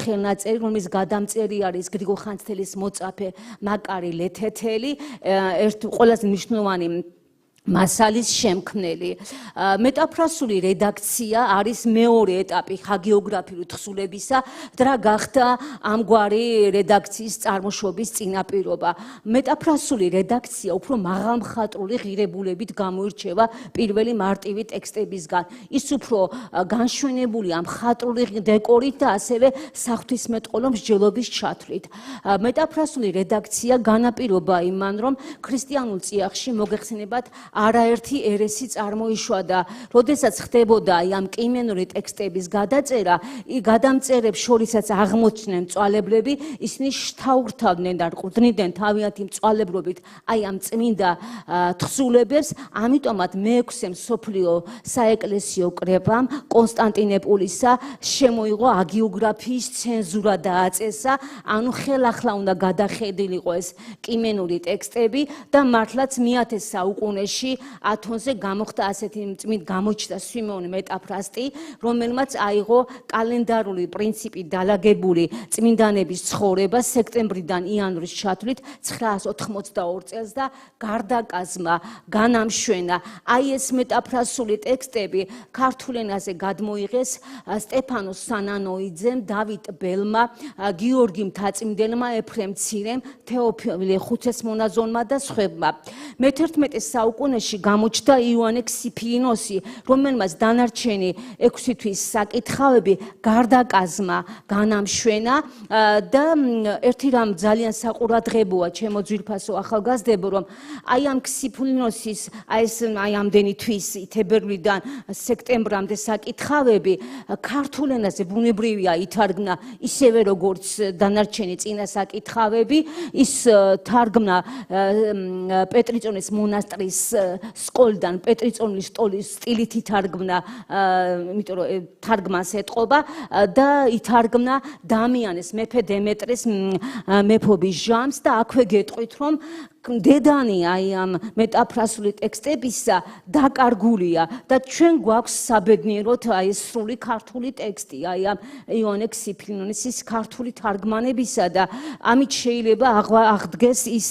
ხელნაწერი, რომლის გადამწერი არის გრიგოლ ხანძთელის მოწაფე მაკარი ლეთეთელი, ერთ ყველაზე მნიშვნელოვანი მასალის შემქმნელი. მეტაფრასული რედაქცია არის მეორე ეტაპი ჰაგიოგრაფიული თხზულებისა, და გახდა ამგვარი რედაქციის წარმოშობის წინაპირობა. მეტაფრასული რედაქცია უფრო მაღალმხატვრული ღირებულებით გამოირჩევა პირველი მარტივი ტექსტებისგან. ის უფრო განშვენებულია მხატვრული დეკორით და ასევე საღვთისმეტყველო მსჯელობის ჩათვლით. მეტაფრასული რედაქცია განაპირობა იმან, რომ ქრისტიანულ წიაღში მოგეხსენებათ არაერთი ერესი წარმოიშვა და როდესაც ხდებოდა ამ კეიმენური ტექსტების გადაწერა, გადამწერებს შორისაც აღმოჩნდნენ მწვალებლები, ისინი შთაურთავდნენ და ყრდნიდნენ თავიანთი მწვალებლობით ამ წმინდა თხზულებებს, ამიტომაც მე-6 მსოფლიო საეკლესიო კრებამ კონსტანტინოპოლისა შემოიღო ჰაგიოგრაფიის ცენზურა დააწესა, ანუ ხელახლა უნდა გადახედილიყო ეს კეიმენური ტექსტები და მართლაც მე-10 საუკუნეში ათონზე გამოხდა ასეთი გამოჩნდა სვიმეონ მეტაფრასტი, რომელმაც აიღო კალენდარული პრინციპით დალაგებული წმინდანების ცხოვრება სექტემბრიდან იანვრის ჩათვლით 982 წელს და გარდაკაზმა განამშვენა. ეს მეტაფრასული ტექსტები ქართულ ენაზე გადმოიღეს სტეფანოს სანანოიძემ, დავით ბელმა, გიორგი მთაწმიდელმა, ეფრემ მცირემ, თეოფილე ხუთესმონაზონმა და სხვებმა. მე-11 საუკუნეში გამოჩნდა იოანე ქსიფილინოსი, რომელმაც დანარჩენი 6 თვის საკითხავები გარდაკაზმა განამშვენა და ერთი რამ ძალიან საყურადღებოა ჩემო ძვირფასო ახალგაზრდებო, რომ ამ ქსიფილინოსის ამდენი თვის თებერვლიდან სექტემბრამდე საკითხავები ქართულ ენაზე ბუნებრივია ითარგმნა ისევე როგორც დანარჩენი წინა საკითხავები, ის თარგმნა პეტრიწონის მონასტრის სკოლიდან პეტრიწონის სტილით ითარგმნა, იმიტომ რომ თარგმანს ეტყობა და ითარგმნა დამიანეს მეფე დემეტრეს მეფობის ჟამს და აქვე გეტყვით, რომ დედანი ამ მეტაფრასული ტექსტებისა დაკარგულია და ჩვენ გვაქვს საბედნიეროდ ეს სრული ქართული ტექსტი ამ იოანე ქსიფილინოსის ქართული თარგმანებისა და ამით შეიძლება აღდგეს ის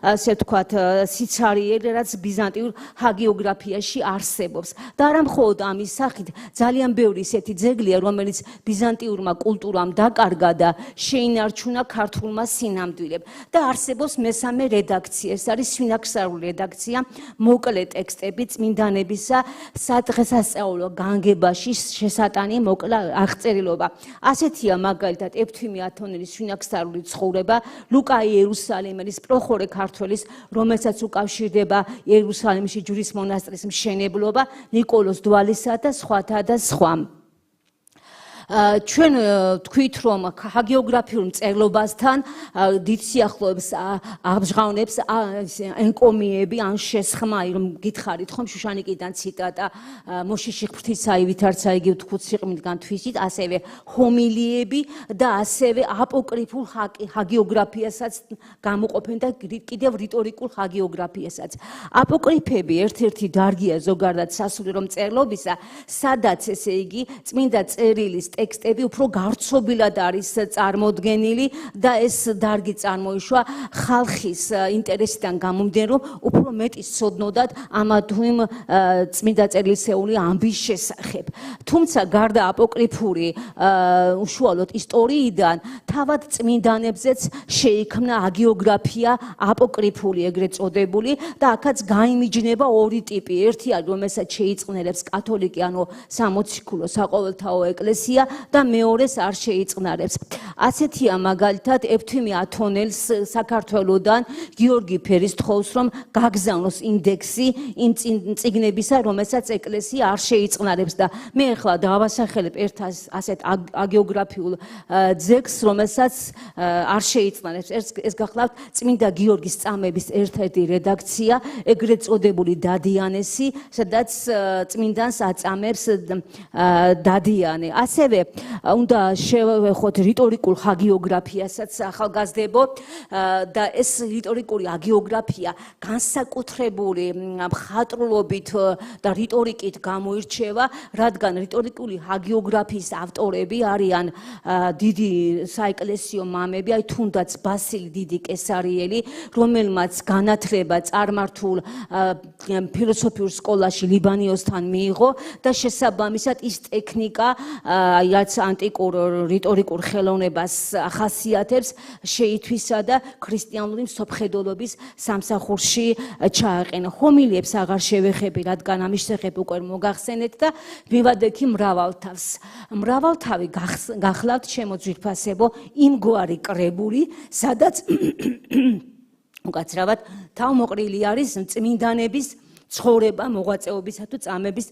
ასე ვთქვათ სიცარიელე, რაც ბიზანტიურ ჰაგიოგრაფიაში არსებობს. და არა მხოლოდ ამის სახით, ძალიან ბევრი ისეთი ძეგლია, რომელიც ბიზანტიურმა კულტურამ დაკარგა და შეინარჩუნა ქართულმა სინამდვილემ. და არსებობს მესამე რედაქცია, ეს არის სვინაქსარული რედაქცია, მოკლე ტექსტები წმინდანებისა სადღესასწაულო განგებაში შესატანი მოკლა აღწერილობა. ასეთია მაგალითად ეფთვიმე ათონელის სვინაქსარული ცხოვრება, ლუკა იერუსალიმელის, პროხორე ქართველის, რომელსაც უკავშირდება იერუსალიმში ჯვრის მონასტრის მშენებლობა, ნიკოლოზ დვალისა და სხვათა და სხვა. ჩვენ თქვით რომ ჰაგიოგრაფიულ მწერლობასთან დიდ სიახლოვეს აღჟღავნებს ენკომიები ან შესხმა რომ გითხარით ხომ შუშანიკიდან ციტატა მოშიში ღვთისაი ვითარცა იგი ვთქვით სიყრმისგან თვისით ასევე ჰომილიები და ასევე აპოკრიფულ ჰაგიოგრაფიასაც გამოყოფენ და კიდევ რიტორიკულ ჰაგიოგრაფიასაც აპოკრიფები ერთ-ერთი დარგია ზოგადად სასულიერო მწერლობისა სადაც ესე იგი წმინდა წერილის ტექსტები უფრო გავრცობილად არის წარმოდგენილი და ეს დარგი წარმოიშვა ხალხის ინტერესიდან გამომდინარე რომ უფრო მეტი სცოდნოდათ ამა თუ იმ წმინდა წერილისეული ამბის შესახებ. თუმცა გარდა აპოკრიფური უშუალოდ ისტორიიდან თავად წმინდანებზეც შეიქმნა ჰაგიოგრაფია აპოკრიფული ეგრეთ წოდებული და აქაც გაიმიჯნება ორი ტიპი. ერთი არის რომელსაც შეიწყნერებს კათოლიკე ანუ სამოციქულო საყოველთაო ეკლესია და მეორეს არ შეიწყნარებს. ასეთია მაგალითად ეფთიმი ათონელს საქართველოდან გიორგი ფერის თხოვს რომ გაგზავნოს ინდექსი იმ წიგნებისა რომელსაც ეკლესია არ შეიწყნარებს და მე ახლა დავასახელებ ერთ ასეთ ჰაგიოგრაფიულ ძეგლს რომელსაც არ შეიწყნარებს. ეს გახლავთ წმინდა გიორგის წამების ერთ-ერთი რედაქცია ეგრეთ წოდებული დადიანესი სადაც წმინდანს აწამებს დადიანე. ასევე უნდა შევეხოთ რიტორიკულ ჰაგიოგრაფიასაც ახალგაზრდებო და ეს რიტორიკული ჰაგიოგრაფია განსაკუთრებული მხატვრულობით და რიტორიკით გამოირჩევა, რადგან რიტორიკული ჰაგიოგრაფიის ავტორები არიან დიდი საეკლესიო მამები, აი თუნდაც ბასილი დიდი კესარიელი, რომელმაც განათლება წარმართულ ფილოსოფიურ სკოლაში ლიბანიოსთან მიიღო და შესაბამისად ის ტექნიკა რაც ანტიკურ რიტორიკულ ხელოვნებას ახასიათებს შეითვისა და ქრისტიანული მსოფლმხედველობის სამსახურში ჩააყენა. ჰომილიებს აღარ შევეხები, რადგან ამის შესახებ უკვე მოგახსენეთ და მივადექი მრავალთავს. მრავალთავი გახლავთ ჩემო ძვირფასებო იმგვარი კრებული, სადაც უკაცრავად თავმოყრილი არის წმინდანების ცხოვრება, მოღვაწეობისა თუ წამების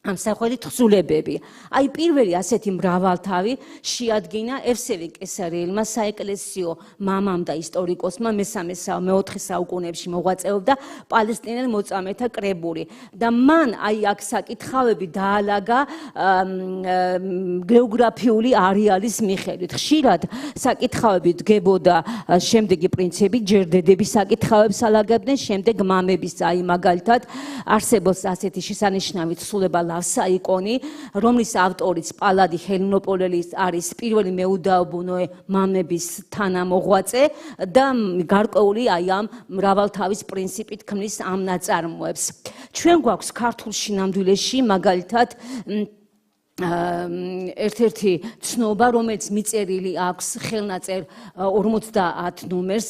ამსახველი თხზულებები. აი პირველი ასეთი მრავალთავი შეადგინა ევსევი კესარიელმა საეკლესიო მამამ და ისტორიკოსმა მე-4 საუკუნეებში მოღვაწეობდა პალესტინელ მოწამეთა კრებული და მან აი აქ საკითხავები დაალაგა გეოგრაფიული არეალის მიხედვით. ხშირად საკითხავები დგებოდა შემდეგი პრინციპი ჯერ დედების საკითხავებს ალაგებდნენ, შემდეგ მამების. აი მაგალითად არსებობს ასეთი შესანიშნავი თხზულება ლავსაიკონი, რომლის ავტორიც პალადი ჰელინოპოლელის არის პირველი მეუდაობუნოე მამების თანამოღვაწე და გარკვეული აი ამ მრავალთავის პრინციპით ქმნის ამ ნაწარმოებს. ჩვენ გვაქვს ქართულში ნამდვილეში მაგალითად ერთ-ერთი ცნობა, რომელიც მიწერილი აქვს ხელნაწერ 50 ნომერს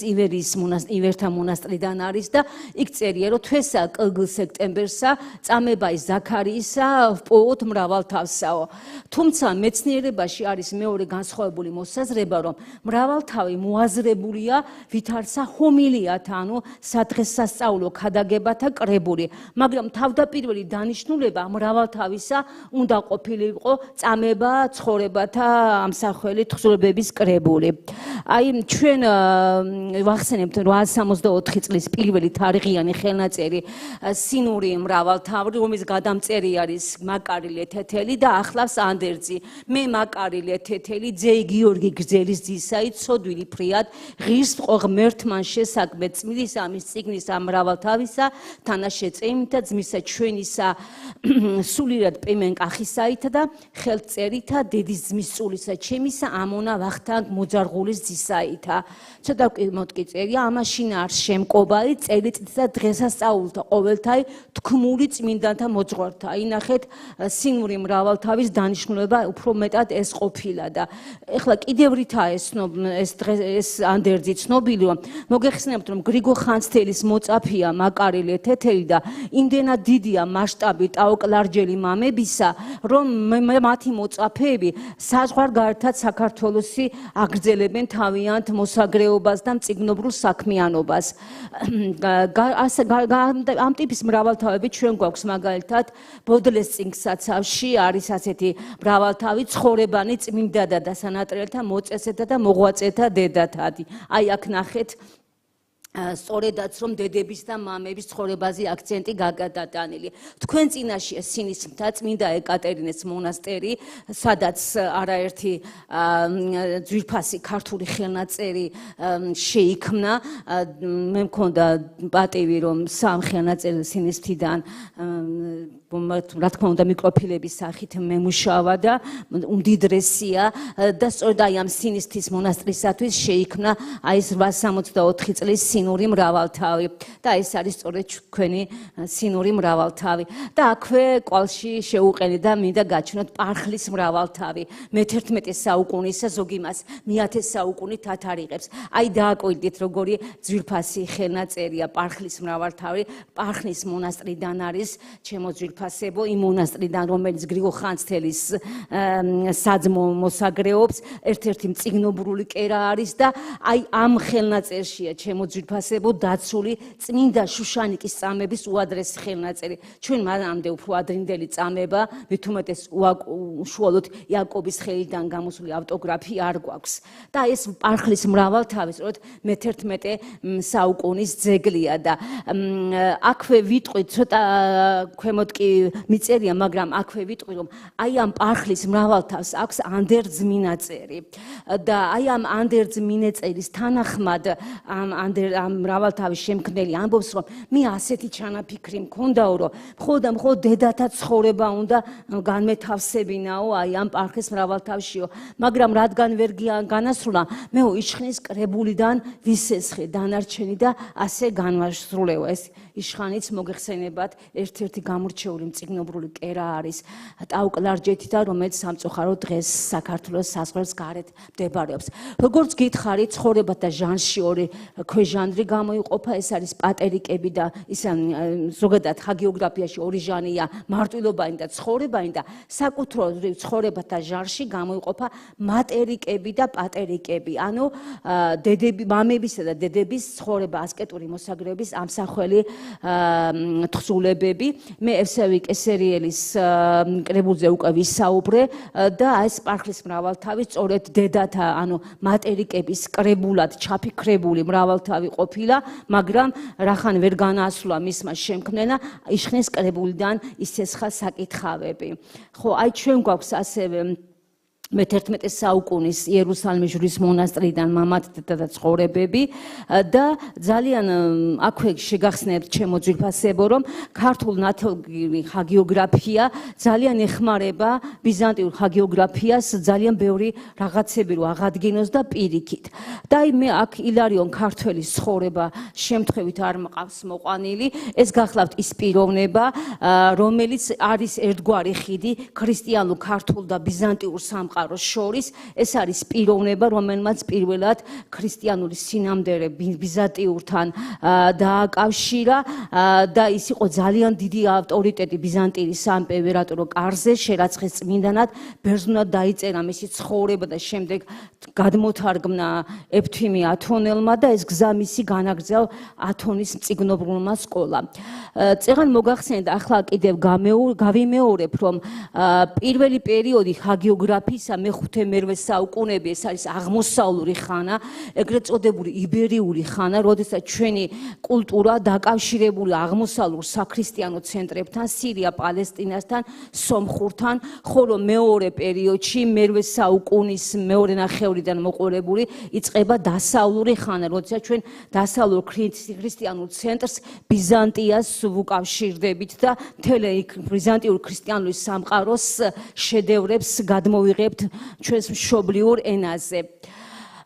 ივერთა მონასტრიდან არის და იქ წერია, რომ თვესა კგ სექტემბერსა წამებაი ზაქარიისა ვპოვოთ მრავალთავსაო. თუმცა მეცნიერებაში არის მეორე განსხვავებული მოსაზრება, რომ მრავალთავი მოაზრებულია ვითარცა ჰომილიათა, ანუ სადღესასწაულო ქადაგებათა კრებული, მაგრამ თავდაპირველი დანიშნულება მრავალთავისა უნდა ყოფილიყო წამება ცხოვრებათა ამსახველი თხზულებების კრებული. აი ჩვენ ვახსენებთ 864 წლის პირველი თარიღიანი ხელნაწერი სინური მრავალთავრი, რომლის გადამწერი არის მაკარილე თეთელი და ახლავს ანდერძი. მე მაკარილე თეთელი ძე გიორგი გრძელის ძისაი ცოდვილი ფრიად ღირს ღმერთმან შესაქმე წმინდის ამის წიგნის ამ მრავალთავისა თანაშეწეიმთა ძმისა ჩვენისა სულიერად პემენ კახისაითა და ხელწერითა დედის ძმის წულისა ჩემისა ამონა ვახტანგ მოძარღულის ძისაითა. ცოტა მოტკი წერია, ამაშინ არ შემკობარი წელიწადსა დღესასწაულთა ყოველთაი თქმული წმინდანთა მოძღვართა. ინახეთ სინური მრავალთავის დანიშნულება უფრო მეტად ეს ყოფილა და ეხლა კიდევ რითაა ეს ანდერძი ცნობილი, რომ მოგეხსენებთ, რომ გრიგო ხანძთელის მოწაფეა მაკარილე თეთელი და იმდენად დიდია მასშტაბი ტაოკლარჯელი მამებისა, რომ მათი მოწაფეები საზღვარგარეთად საქართველოსი აგრძელებენ თავიანთ მოსაგრეობას და მწიგნობრულ საქმიანობას. ამ ტიპის მრავალთავები ჩვენ გვაქვს მაგალითად ბოდლეს წიგნსაცავში არის ასეთი მრავალთავი ცხოვრებანი წმინდა და დასანატრელთა მოწესეთა და მოღვაწეთა დედათადი. აი აქ ნახეთ სწორედაც რომ დედების და მამების ცხოვრებაზე აქცენტი გაგადანილი. თქვენ წინაშია სინისმთა წმინდა ეკატერინეს მონასტერი, სადაც არაერთი ძვირფასი ქართული ხელნაწერი შეიქმნა. მე მქონდა პატივი რომ სამ ხელნაწერი სინისთიდან რა თქმა უნდა მიკროფილების სახით მემუშავა და უმდიდრესია და სწორედ აი ამ სინისთის მონასტრისათვის შეიქმნა აი ეს 864 წლის სინური მრავალთავი და ეს არის სწორედ თქვენი სინური მრავალთავი და აქვე კვალში შეუყენე და მინდა გაჩვენოთ პარხლის მრავალთავი მე-11 საუკუნისა ზოგი მას მე-10 საუკუნით ათარიღებს. აი დააკვირდით როგორი ძვირფასი ხელნაწერია პარხლის მრავალთავი. პარხლის მონასტრიდან არის ჩემო ფასებო იმ მონასტრიდან რომელიც გრიგოლ ხანძთელის საძმო მოსაგრეობს ერთ-ერთი მწიგნობრული კერა არის და აი ამ ხელნაწერშია ჩემო ძვირფასებო დაცული წმინდა შუშანიკის წამების უადრესი ხელნაწერი. ჩვენ მანამდე უფრო ადრინდელი წამება მით უმეტეს უშუალოდ იაკობის ხელიდან გამოსული ავტოგრაფი არ გვაქვს და ეს პარხლის მრავალთავი სწორედ მე-11 საუკუნის ძეგლია და აქვე ვიტყვით ცოტა ქვემოთ კი მიწერია, მაგრამ აქვე ვიტყვი რომ აი ამ პარხლის მრავალთავს აქვს ანდერძმინაწერი და აი ამ ანდერძმინეწერის თანახმად ამ მრავალთავის შემქმნელი ამბობს რომ მე ასეთი ჩანაფიქრი მქონდაო რომ მხოლოდ დედათა ცხოვრება უნდა განმეთავსებინაო აი ამ პარხლის მრავალთავშიო, მაგრამ რადგან ვერ განასრულა მე იშხნის კრებულიდან ვისესხე დანარჩენი და ასე განვასრულეო. ეს იშხანიც მოგეხსენებათ ერთ-ერთი გამორჩეული მწიგნობრული კერა არის ტაუკლარჯეთიდან, რომელიც სამწუხაროდ დღეს საქართველოს საზღვრის გარეთ მდებარეობს. როგორც გითხარი, ცხოვრება და ჟანრში ორი ქვეჟანრი გამოიყოფა, ეს არის პატერიკები და ის ზოგადად ჰაგიოგრაფიაში ორი ჟანრია, მარტვილობანი და ცხოვრებანი და საკუთრივ ცხოვრებათა ჟანრში გამოიყოფა მატერიკები და პატერიკები. ანუ დედები, მამებისა და დედების ცხოვრება, ასკეტური მოსაგრეების ამსახველი თხზულებები. მე ევსევი კესერიელის კრებულზე უკვე ვისაუბრე და ეს პარხლის მრავალთავი სწორედ დედათა, ანუ მატერიკების კრებულად ჩაფიქრებული მრავალთავი ყოფილა, მაგრამ რახან ვერ განაასრულა მისმა შემქმნელა, იშხნის კრებულიდან ისესხა საკითხავები. ხო, აი ჩვენ გვაქვს ასევე მე-11 საუკუნის იერუსალიმის ჟურის მონასტრიდან მამათთა და ცხოვრებები და ძალიან აქვე შეგახსნათ ჩემო ძვირფასებო რომ ქართულ ნათელგირი ჰაგიოგრაფია ძალიან ეხმარება ბიზანტიურ ჰაგიოგრაფიას ძალიან ბევრი რაღაცები რო აღადგინოს და პირიქით. და აი მე აქ ილარიონ ქართველის ცხოვრება შემთხვევით არ მყავს მოყვანილი, ეს გახლავთ ის პიროვნება, რომელიც არის ერთგვარი ხიდი ქრისტიანულ ქართულ და ბიზანტიურ სამყაროს შორის. ეს არის პიროვნება, რომელმაც პირველად ქრისტიანული სინამდვილე ბიზანტიურთან დააკავშირა და ის იყო ძალიან დიდი ავტორიტეტი ბიზანტიის საიმპერატორო კარზე, შერაცხეს წმინდანად, ბერძნულად დაიწერა მისი ცხოვრება და შემდეგ გადმოთარგმნა ეფთვიმე ათონელმა და ეს გზა მისი განაგრძელა ათონის მწიგნობრულმა სკოლამ. წეგან მოგახსენეთ, ახლა კიდევ გავიმეორებ, რომ პირველი პერიოდი ჰაგიოგრაფიის მე-5-მე საუკუნები, ეს არის აღმოსავლური ხანა, ეგრეთ წოდებული იბერიული ხანა, როდესაც ჩვენი კულტურა დაკავშირებული აღმოსავლურ საქრისტიანო ცენტრებთან, სირია, პალესტინასთან, სომხურთან, ხოლო მეორე პერიოდში, მე-8 საუკუნის მეორე ნახევრიდან მოყოლებული, იწყება დასავლური ხანა, როდესაც ჩვენ დასავლურ ქრისტიანულ ცენტრს ბიზანტიას ვუკავშირდებით და მთელ ბიზანტიურ ქრისტიანული სამყაროს შედევრებს გადმოვიღებთ ჩვენს მშობლიურ ენაზე.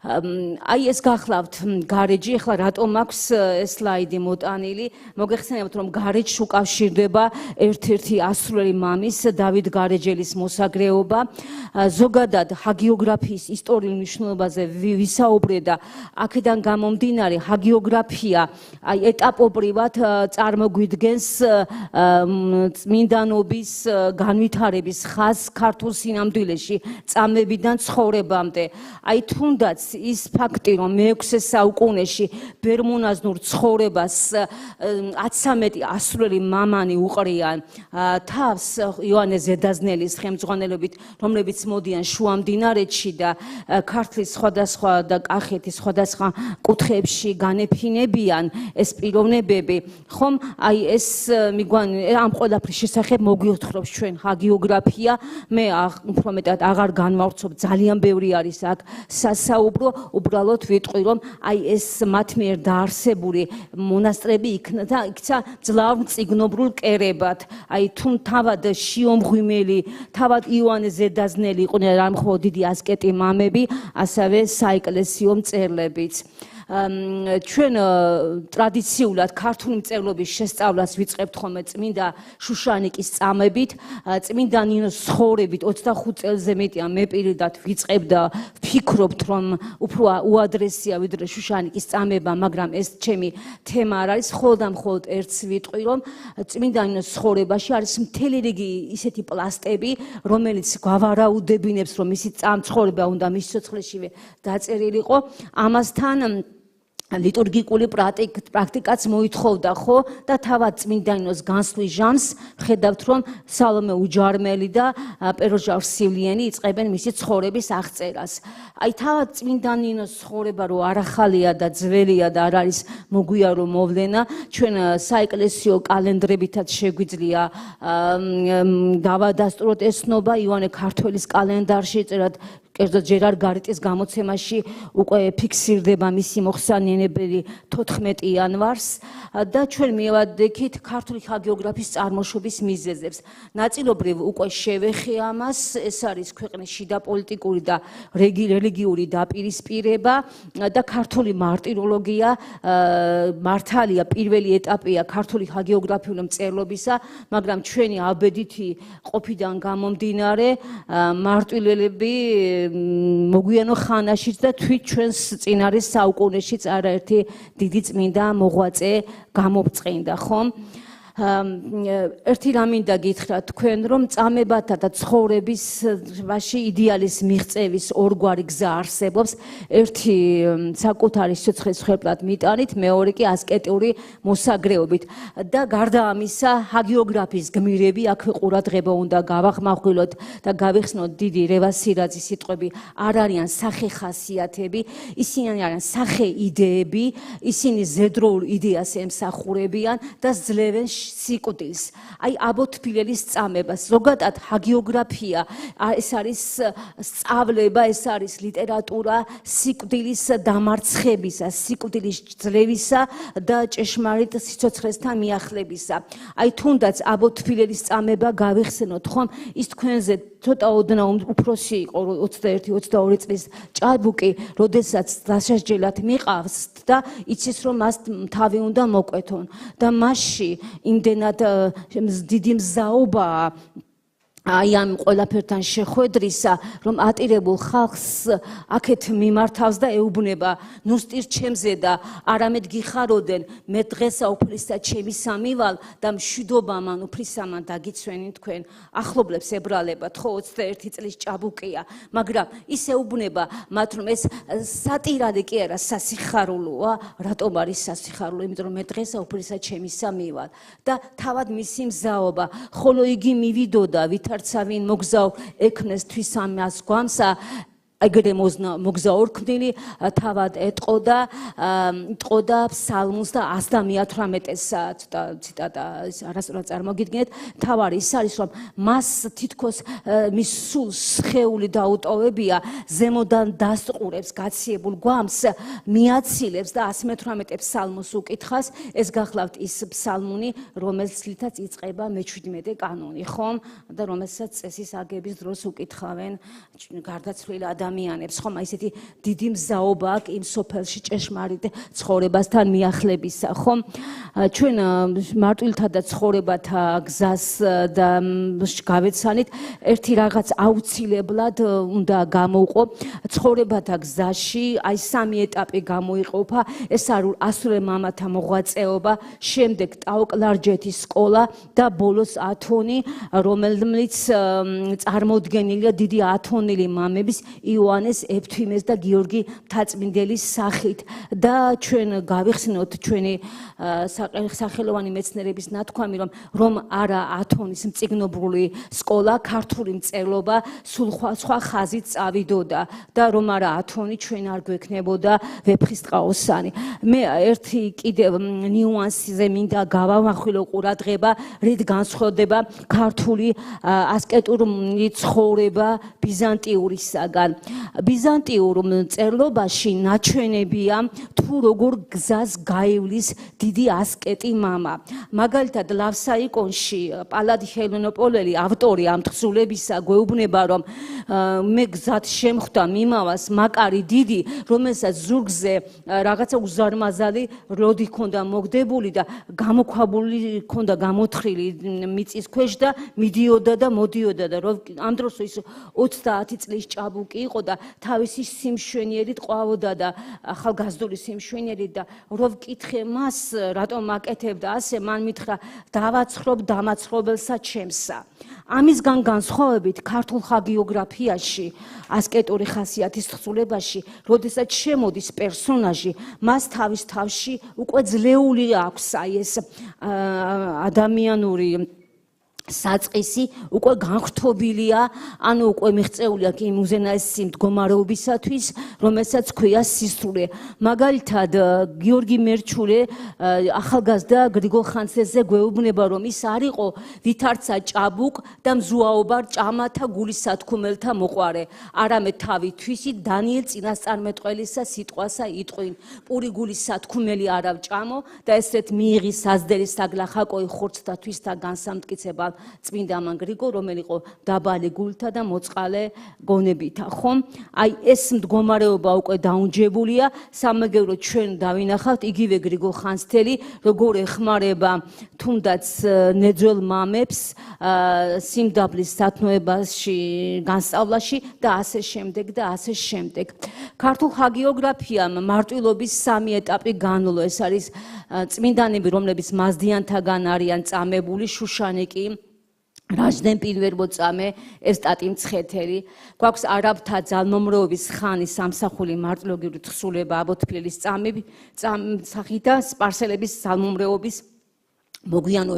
აი ეს გახლავთ გარეჯი, ახლა რატომ აქვს ეს სლაიდი მოტანილი? მოგეხსენებათ, რომ გარეჯში უკავშირდება ერთ-ერთი ასვლელი მამის დავით გარეჯელის მოსაგრეობა. ზოგადად ჰაგიოგრაფიის ისტორიულ მნიშვნელობაზე ვისაუბრე და აქედან გამომდინარე ჰაგიოგრაფია აი ეტაპობრივად წარმოგვიდგენს წმინდანობის განვითარების ხაზს ქართულ სინამდვილეში წამებიდან ცხოვრებამდე. აი თუნდაც ის ფაქტი, რომ მე-6 საუკუნეში ბერმუნაზნურ ცხოვრებას 13 ასვლელი მამანი უყრიან თავს იოანე ზედაზნელის ხელმძღვანელობით, რომლებიც მოდიან შუამდინარეთში და ქართლის სხვადასხვა და კახეთის სხვადასხვა კუთხეებში განეფინებიან ეს პიროვნებები. ხომ აი ეს ამ ყველაფრის შესახებ მოგვიხსენებს ჩვენ ჰაგიოგრაფია. მე უფრო მეტად აღარ განვავრცობ, ძალიან ბევრი არის აქ სასაუბრო, უბრალოდ ვიტყვი, რომ აი ეს მათ მიერ დაარსებული მონასტრები იქცა ძლავრ მწიგნობრულ კერებად. აი თუ თავად შიომღვიმელი, თავად იოანე ზედაზნელი იყვნენ რა მხოლოდ დიდი ასკეტი მამები, ასევე საეკლესიო მწერლებიც. ჩვენ ტრადიციულად ქართული მწერლობის შესწავლას ვიწყებთ ხოლმე წმინდა შუშანიკის წამებით, წმინდა ნინოს ცხოვრებით 25 წელზე მეტია მე პირადად ვიწყებ და ვფიქრობთ, რომ უფრო უადრესია ვიდრე შუშანიკის წამება, მაგრამ ეს ჩემი თემა არ არის. მხოლოდ და მხოლოდ ერთს ვიტყვი, რომ წმინდა ნინოს ცხოვრებაში არის მთელი რიგი ისეთი პლასტები, რომელიც გვავარაუდებინებს, რომ მისი წამცხოვრება უნდა მის სიცოცხლეშივე დაწერილიყო. ამასთან ლიტურგიკული პრაქტიკაც მოითხოვდა ხო და თავად წმინდა ნინოს განსვლის ჟამს ხედავთ, რომ სალომე უჯარმელი და პეროჟა ვრსივლიანი იწყებენ მისი ცხოვრების აღწერას. აი თავად წმინდა ნინოს ცხოვრება რო არ ახალია და ძველია და არ არის მოგვიარო მოვლენა, ჩვენ საეკლესიო კალენდრებითაც შეგვიძლია დავადასტუროთ ეს ცნობა. იოანე ქართველის კალენდარში წერად კერძოდ ჯერარ გარიტის გამოცემაში უკვე ფიქსირდება მისი მოხსენიებელი 14 იანვარს და ჩვენ მივადექით ქართული ჰაგიოგრაფიის წარმოშობის მიზეზებს. ნაწილობრივ უკვე შევეხე ამას, ეს არის ქვეყნის შიდა პოლიტიკური და რელიგიური დაპირისპირება და ქართული მარტიროლოგია მართალია პირველი ეტაპია ქართული ჰაგიოგრაფიული მწერლობისა, მაგრამ ჩვენი აბედითი ყოფიდან გამომდინარე მარტვილელები მოგვიანო ხანაშიც და თვით ჩვენს წინარეს საუკუნეშიც არაერთი დიდი წმინდა მოღვაწე გამობრწყინდა, ხომ? ერთი რამ მინდა გითხრათ თქვენ, რომ წამებათა და ცხოვრებისში იდეალის მიღწევის ორგვარი გზა არსებობს. ერთი საკუთარი სიცოცხლის ხერხად მიტანით, მეორე კი ასკეტური მოსაგრეობით. და გარდა ამისა, ჰაგიოგრაფიის გმირები აქვე ყურადღება უნდა გავახმახვილოთ და გავიხსნოთ დიდი რევასირაძის სიტყვები, არ არიან სახე-ხასიათები, ისინი არიან სახე-იდეები, ისინი ზედროულ იდეას ემსახურებიან და ძლევენ სიკვდილს. აი აბოთფილელის წამებას, ზოგადად ჰაგიოგრაფია, ეს არის სწავლება, ეს არის ლიტერატურა სიკვდილის დამარცხებისა, სიკვდილის ძლევისა და ჭეშმარიტ სიცოცხლესთან მიახლებისა. აი თუნდაც აბოთფილელის წამება გავიხსენოთ, ხომ? ის თქვენზე ცოტა ოდნავ უფროსი იყო 21-22 წლის ჭაბუკი, როდესაც დასასჯელად მიყავს და იცის, რომ მას თავი უნდა მოკვეთონ და მასში იმდენად დიდი მზაობაა აი ამ ყველაფერთან შეხვედრისა, რომ ატირებულ ხალხს აქეთ მიმართავს და ეუბნება, ნუსტირ ჩემზე და არამედ გიხაროდენ, მე დღესა უფლისა ჩემი სამივალ და მშვიდობა მან უფლისამან დაგიცვენი თქვენ. ახლობლებს ებრალებად, ხო 21 წლის ჭაბუკია, მაგრამ ის ეუბნება მათ, რომ ეს სატირადე კი არა, სასიხარულოა. რატომ არის სასიხარულო? იმიტომ რომ მე დღესა უფლისა ჩემი სამივალ და თავად მისი მზაობა, ხოლო იგი მივიდოდა ვით არცავინ მოგზაურ ექნეს თვის ამას გვამსა ეგრე მოგზაურ ქმნილი თავად ეტყოდა ფსალმუნს და 118-ეს ციტატა არასწორად წარმოგიდგენთ. თავარი ის არის, რომ მას თითქოს მის სულს სხეული დაუტოვებია, ზემოდან დასტყურებს გაციებულ გვამს, მიაცილებს და 118 ფსალმუნს უკითხავს. ეს გახლავთ ის ფსალმუნი, რომელსაც იწყება მე-17 კანონი, ხომ? და რომელსაც წესის აგების დროს უკითხავენ გარდაცვლილი ადამიანებს, ხომ, ისეთი დიდი მზაობა აქვს იმ სოფელში ჭეშმარიტ ცხოვრებასთან მიახლებისა, ხომ? ჩვენ მარტვილთა და ცხოვრებათა გზას და გავეცანით, ერთი რაღაც აუცილებლად უნდა გამოვყო ცხოვრებათა გზაში, აი სამი ეტაპი გამოიყოფა, ეს ასურე მამათა მოღვაწეობა, შემდეგ ტაო-კლარჯეთის სკოლა და ბოლოს ათონი, რომელიც წარმოდგენილია დიდი ათონილი მამების იოანეს ეფთვიმეს და გიორგი მთაწმინდელის სახით და ჩვენ გავიხსნოთ ჩვენი სახელოვანი მეცნიერების ნათქვამი, რომ არა ათონის მწიგნობრული სკოლა, ქართული მწერლობა სულ სხვა ხაზით წავიდოდა და რომ არა ათონი ჩვენ არ გვექნებოდა ვეფხისტყაოსანი. მე ერთი კიდევ ნიუანსზე მინდა გავამახვილო ყურადღება, რით განსხვავდება ქართული ასკეტური ცხოვრება ბიზანტიურისაგან. ბიზანტიურ მწერლობაში ნაჩვენებია თუ როგორ გზას გაივლის დიდი ასკეტი მამა. მაგალითად ლავსაიკონში პალადი ჰელენოპოლელი ავტორი ამ თხზულებისა გვეუბნება, რომ მე გზად შემხვდა მიმავას მაკარი დიდი, რომელსაც ზურგზე რაღაცა უზარმაზარი როდი ჰქონდა მოგდებული და გამოქვაბული ჰქონდა გამოთხრილი მიწის ქვეშ და მიდიოდა და მოდიოდა და ამ დროს ის 30 წლის ჭაბუკი იყო და თავისი სიმშვენიერით ყვაოდა და ახალგაზრდული სიმშვენიერით და რო ვკითხე მას რატომ აკეთებდა ასე, მან მითხრა დავაცხრობ დამაცხრობელსა ჩემსა. ამისგან განსხვავებით ქართულ ჰაგიოგრაფიაში ასკეტური ხასიათის თხზულებაში, როდესაც შემოდის პერსონაჟი, მას თავის თავში უკვე ძლეული აქვს აი ეს ადამიანური საწყისი უკვე განხრთობილია, ანუ უკვე მიღწეული აქვს იმ უზენაესი მდგომარეობისათვის, რომელსაც ქვია სისწრულე. მაგალითად, გიორგი მერჩულე ახალგაზრდა გრიგოლ ხანძთელზე გვეუბნება, რომ ის არ იყო ვითარცა ჭაბუკ და მზუაობა ჭამათა გულისათქმელთა მოყვარე, არამედ თავი თვისით დანიელ წინასწარმეტყველისა სიტყვასა იტყვინ. პური გულისათქმელი არა ვჭამო და ესეთ მიიღი საზდერი საგლახაკოი ხორცთა თვისთა განსამტკიცება წმინდა მან გრიგოლ, რომელი იყო დაბალი გულთა და მოწყალე გონებითა, ხომ? აი ეს მდგომარეობა უკვე დაუნჯებულია, სამაგერო ჩვენ დავინახავთ იგივე გრიგოლ ხანძთელი, როგორ ეხმარება თუნდაც ნეძველ მამებს სიმდაბლის სათნოებაში, განსწავლაში და ასე შემდეგ და ასე შემდეგ. ქართულ ჰაგიოგრაფიამ მარტვილობის სამი ეტაპი განვლო, ეს არის წმინდანები, რომლებიც მაზდიანთაგან არიან წამებული, შუშანიკი, რაჯდენ პირველმოწამე, ესტატი მცხეთელი. გვაქვს არაბთა ძალმომროვების ხანის სამსახური მარტვილოგიური თხზულება აბოთფილელის სახით და სპარსელების ძალმომროვების მოგვიანო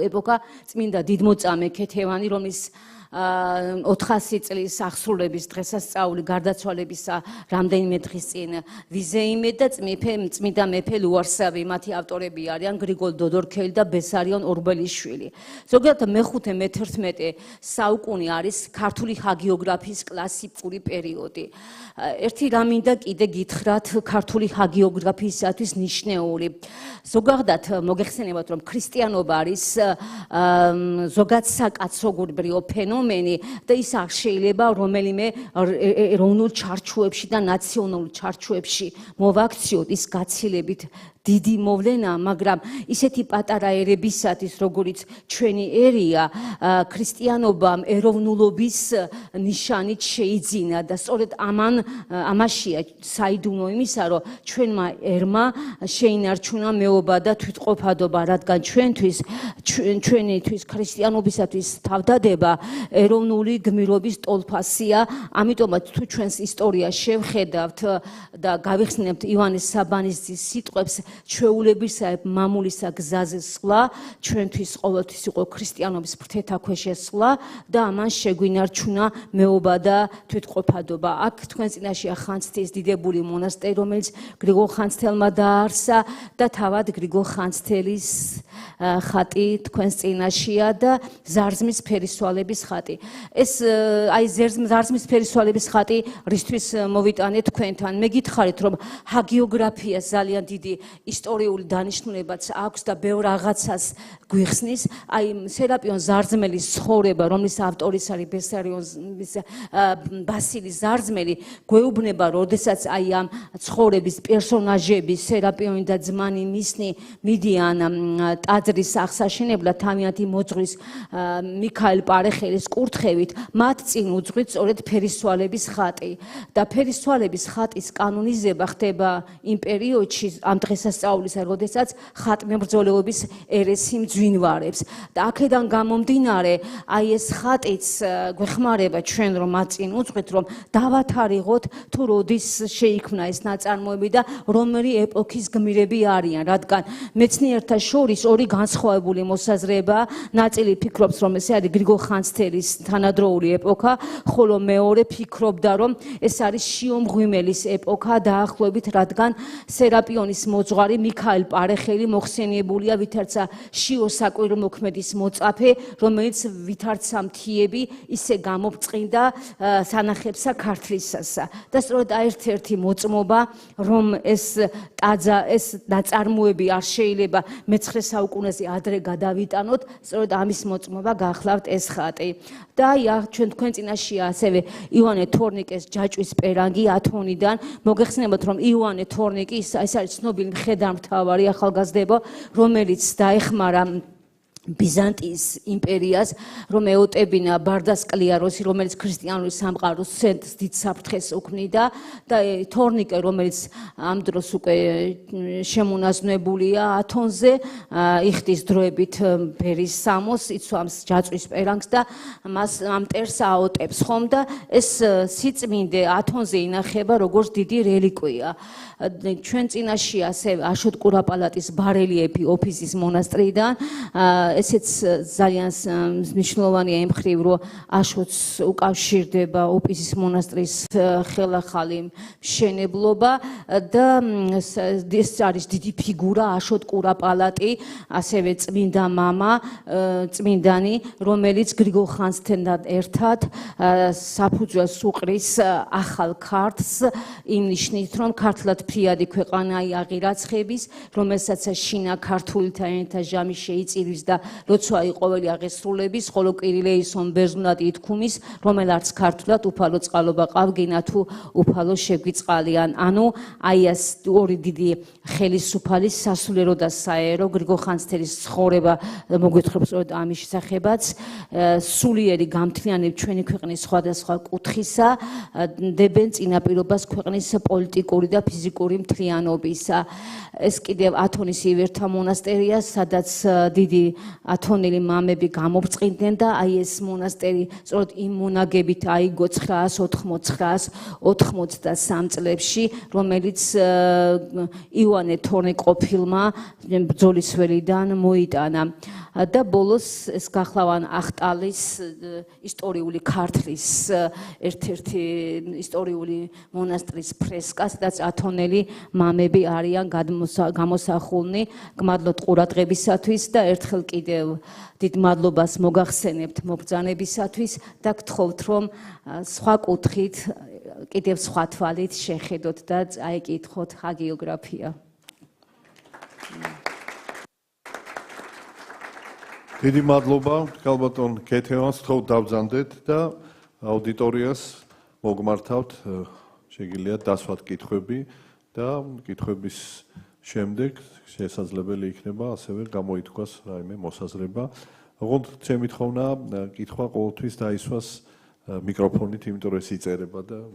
ეპოქა, წმინდა დიდმოწამე ქეთევანი, რომლის 400 წლის აღსრულების დღესასწაული გარდაცვალებისა რამდენიმე დღის წინ ვიზეიმე და წმინდა მეფე ლუარსაბი, მათი ავტორები არიან გრიგოლ დოდორქელი და ბესარიონ ორბელიშვილი. ზოგადად მე-5-მე-11 საუკუნე არის ქართული ჰაგიოგრაფიის კლასიკური პერიოდი. ერთი რამ მინდა კიდე გითხრათ ქართული ჰაგიოგრაფიისათვის ნიშნეული. ზოგადად მოგეხსენებათ, რომ ქრისტიანობა არის ზოგად საკაცობრიო ფენომენი და ის არ შეიძლება რომელიმე ეროვნულ ჩარჩოებში და ნაციონალურ ჩარჩოებში მოვაქციოთ, ის გაცილებით დიდი მოვლენა, მაგრამ ისეთი პატარა ერებისათვის, როგორიც ჩვენი ერია, ქრისტიანობამ ეროვნულობის ნიშანით შეიძინა და სწორედ ამაშია საიდუმლო იმისა, რომ ჩვენმა ერმა შეინარჩუნა მეობა და თვითყოფადობა, რადგან ჩვენთვის ქრისტიანობისათვის თავდადება ეროვნული გმირობის ტოლფასია, ამიტომაც თუ ჩვენს ისტორიას შევხედავთ და გავიხსნებთ ივანეს საბანისძის სიტყვებს, ჩვეულებისა მამულისა გზაზე სვლა, ჩვენთვის ყოველთვის იყო ქრისტიანობის ფრთეთა ქვეშ სვლა და ამან შეგვინარჩუნა მეობა და თვითყოფადობა. აქ თქვენ წინაშია ხანძთის დიდებული მონასტერი, რომელიც გრიგოლ ხანძთელმა დააარსა და თავად გრიგოლ ხანძთელის ხატი თქვენ წინაშია და ზარზმის ფერისვალების ხატი. ეს აი ზარზმის ფერისვალების ხატი რისთვის მოვიტანეთ თქვენთან? მე გითხარით, რომ ჰაგიოგრაფიას ძალიან დიდი ისტორიული დანიშნულებაც აქვს და ბევრ რაღაცას გვიხსნის. აი სერაპიონ ზარძმელის ცხოვრება, რომლის ავტორიც არის ბასილი ზარძმელი, გვეუბნება, როდესაც აი ამ ცხოვრების პერსონაჟები, სერაპიონი და ძმანი მისნი მიდიან ტაძრის აღსაშენებლად თავიანთი მოძღვრის მიქაელ პარეხელის კურთხევით, მათ წინ უძღვით სწორედ ფერისცვალების ხატი და ფერისცვალების ხატის კანონიზება ხდება იმ პერიოდში ამ დღესასწაულისა, როდესაც ხატმებრძოლეობის ერესი მძვინვარებს და აქედან გამომდინარე, აი ეს ხატიც გვეხმარება ჩვენ რომ მათ წინ უძღვით, რომ დავათარიღოთ თუ როდის შეიქმნა ეს ნაწარმოები და რომელი ეპოქის გმირები არიან, რადგან მეცნიერთა შორის ორი განსხვავებული მოსაზრება, ნაწილი ფიქრობს, რომ ეს არის გრიგოლ ხანძთელის თანადროული ეპოქა, ხოლო მეორე ფიქრობდა, რომ ეს არის შიო მღვიმელის ეპოქა დაახლოებით, რადგან სერაპიონის მოძღვარი მიქაელ პარეხელი მოხსენიებულია ვითარცა შიო საკვირველთმოქმედის მოწაფე, რომელიც ვითარცა მთიები ისე გამოფწყინდა სანახებსა ქართლისასა და სწორედ ერთ-ერთი მოწმობა, რომ ეს ნაწარმოები არ შეიძლება მე-19 საუკუნეზე ადრე გადავიტანოთ, სწორედ ამის მოწმობა გახლავთ ეს ხატი. და ჩვენ თქვენ წინაშია ასევე ივანე თორნიკეს ჯაჭვის პერანგი ათონიდან. მოგეხსენებათ, რომ ივანე თორნიკი ეს არის ცნობილი მხედართმთავარი ახალგაზრდა, რომელიც დაეხმარა ბიზანტიის იმპერიას, რომ ეუტებინა ბარდასკლიაროსი, რომელიც ქრისტიანული სამყაროს ცენტრს დიდ საფრთხეს უქმნიდა და თორნიკე, რომელიც ამ დროს უკვე შემონაზვნებულია ათონზე, იხდის დროებით ბერის სამოს, იცვამს ჯაჭვის პერანგს და მას ამ მტერს აოტებს ხომ და ეს სიწმინდე ათონზე ინახება როგორც დიდი რელიკვია. ჩვენ წინაშია ასევე აშოტ კურაპალატის ბარელიეფი ოფისის მონასტრიდან. ესეც ძალიან მნიშვნელოვანია იმ მხრივ, რომ აშოტს უკავშირდება ოპისის მონასტრის ხელახალი მშენებლობა და ეს არის დიდი ფიგურა აშოტ კურაპალატი, ასევე წმინდა მამა, წმინდანი, რომელიც გრიგოლ ხანძთენთან ერთად საფუძველს უყრის ახალ ქართლს იმ ნიშნით, რომ ქართლად ფრიადი ქვეყანა იაღირაცხების, რომელსაც შინა ქართული თანათა ჟამი შეიწირვის და როცა იყველი აღესრულების, ხოლო კირილეისონ ბერძნულად ითქმის, რომელაც ქართულად უფალო წყალობა ყავგინა თუ უფალო შეგვიწყალიან. ანუ აი ეს ორი დიდი ხელისუფალის სასულიერო და საერო გრიგოლ ხანძთელის ცხოვრება მოგვითხრობს სწორედ ამის შესახებაც, სულიერი გამთლიანებ ჩვენი ქვეყნის სხვადასხვა კუთხისა, დებენ წინაპირობას ქვეყნის პოლიტიკური და ფიზიკური მთლიანობისა. ეს კიდევ ათონის ივერთა მონასტერია, სადაც დიდი ათონელი მამები გამოფწყინდნენ და აი ეს მონასტერი სწორედ იმ მონაგებით აიგო 999-93 წლებში, რომელიც ივანე თორნიკე ყოფილმა ბრძოლის ველიდან მოიტანა. და ბოლოს ეს გახლავან ახტალის ისტორიული ქართლის ერთ-ერთი ისტორიული მონასტრის ფრესკა, სადაც ათონელი მამები არიან გამოსახულნი. გმადლობთ ყურადღებისათვის და ერთხელ კიდევ დიდ მადლობას მოგახსენებთ მობრძანებისათვის და გთხოვთ, რომ სხვა კუთხით, კიდევ სხვა თვალით შეხედოთ და წაიკითხოთ ჰაგიოგრაფია. დიდი მადლობა ქალბატონ ქეთევანს, თხოვთ დავბრძანდეთ და აუდიტორიას მოგმართავთ, შეგიძლიათ დასვათ კითხვები და კითხვების შემდეგ შესაძლებელი იქნება ასევე გამოითქვას რაიმე მოსაზრება. ოღონდ ჩემი თხოვნა კითხვა ყოველთვის დაისვას მიკროფონით, იმიტომ რომ ეს იწერება და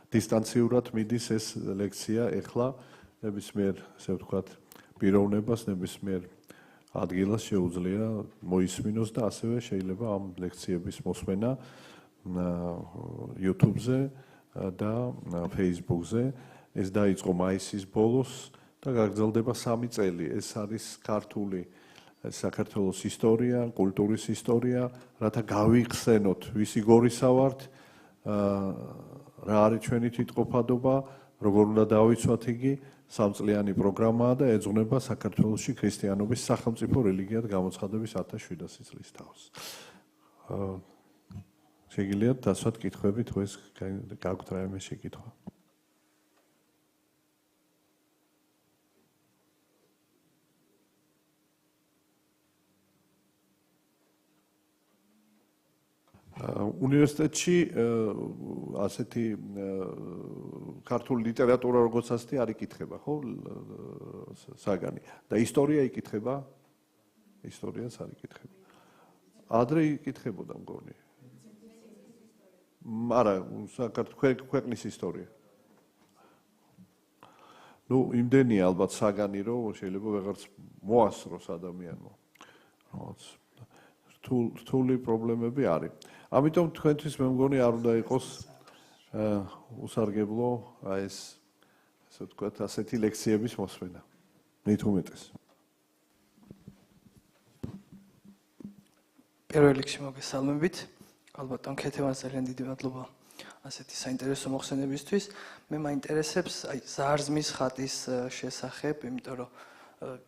დისტანციურად მიდის ეს ლექცია ეხლა ნებისმიერ, ასე ვთქვათ, პიროვნებას, ნებისმიერ ადგილას შეუძლია მოისმინოს და ასევე შეიძლება ამ ლექციების მოსმენა YouTube-ზე და Facebook-ზე. ეს დაიწყო მაისის ბოლოს და გაგრძელდება 3 წელი. ეს არის ქართული საქართველოს ისტორია, კულტურის ისტორია, რათა გავიხსენოთ ვისი გორისა ვართ, რა არის ჩვენი თვითყოფადობა, როგორ უნდა დავიცვათ იგი. 3 წლიანი პროგრამაა და ეძღვნება საქართველოში ქრისტიანობის სახელმწიფო რელიგიად გამოცხადების 1700 წლის თავს. შეგიძლიათ დასვათ კითხვები, თუ ეს გაქვთ რაიმე შეკითხვა? უნივერსიტეტში ასეთი ქართული ლიტერატურა როგორც ასეთი არ იკითხება, ხო? საგანი. და ისტორია იკითხება? ისტორიას არ იკითხება. ადრე იკითხებოდა მგონი. არა, ქვეყნის ისტორია. ნუ იმდენია ალბათ საგანი, რომ შეიძლება ვეღარც მოასწროს ადამიანმა. რაღაც რთული პრობლემები არის. ამიტომ თქვენთვის მე მგონი არ უნდა იყოს უსარგებლო ეს ასე ვთქვათ, ასეთი ლექციების მოსმენა. მით უმეტეს. პირველ რიგში მოგესალმებით. ალბათ ამ ქეთევას ძალიან დიდი მადლობა ასეთი საინტერესო მოხსენებისთვის. მე მაინტერესებს აი ზარზმის ხატის შესახებ, იმიტომ რომ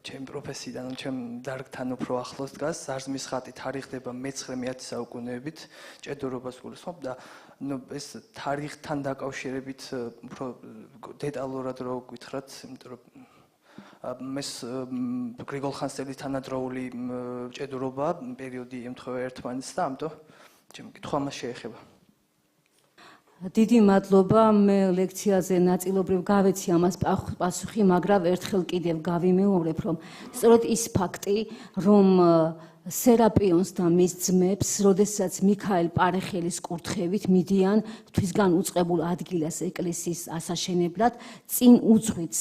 ჩემ პროფესიიდან, ჩემ დარგთან უფრო ახლოს დგას. ზარზმის ხატი თარიღდება მე-19 საუკუნეებით, ჭედურობას გულისხმობ და ეს თარიღთან დაკავშირებით უფრო დეტალურად რო გითხრათ, იმიტომ რომ ეს გრიგოლ ხანძთელის თანადროული ჭედურობა პერიოდი ემთხვევა ერთმანეთს და ამიტომ ჩემი კითხვა მას შეეხება. დიდი მადლობა, მე ლექციაზე ნაწილობრივ გავეცი ამას პასუხი, მაგრამ ერთხელ კიდევ გავიმეორებ, რომ სწორედ ის ფაქტი, რომ სერაპიონს და მის ძმებს, როდესაც მიქაელ პარეხელის კურთხევით მიდიან თვისგან უწყებულ ადგილას ეკლესიის ასაშენებლად, წინ უძღვით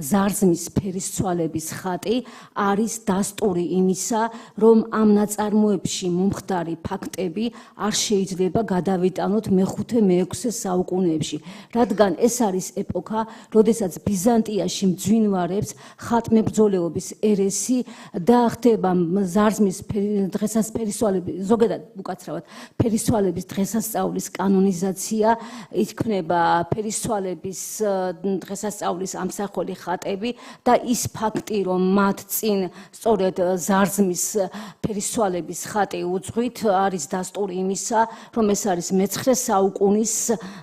ზარზმის ფერისცვალების ხატი არის დასტური იმისა, რომ ამ ნაწარმოებში მომხდარი ფაქტები არ შეიძლება გადავიტანოთ მე-5-მე-6 საუკუნეებში, რადგან ეს არის ეპოქა, როდესაც ბიზანტიაში მძვინვარებს ხატმებრძოლეობის ერესი და ხდება ზარზმის დღესასწაულების ზოგადად უკაცრავად ფერისცვალების დღესასწაულის კანონიზაცია, იქმნება ფერისცვალების დღესასწაულის ამსახველი ხატები და ის ფაქტი, რომ მათ წინ სწორედ ზარზმის ფერისცვალების ხატი უძღვით, არის დასტური იმისა, რომ ეს არის მე-9 საუკუნის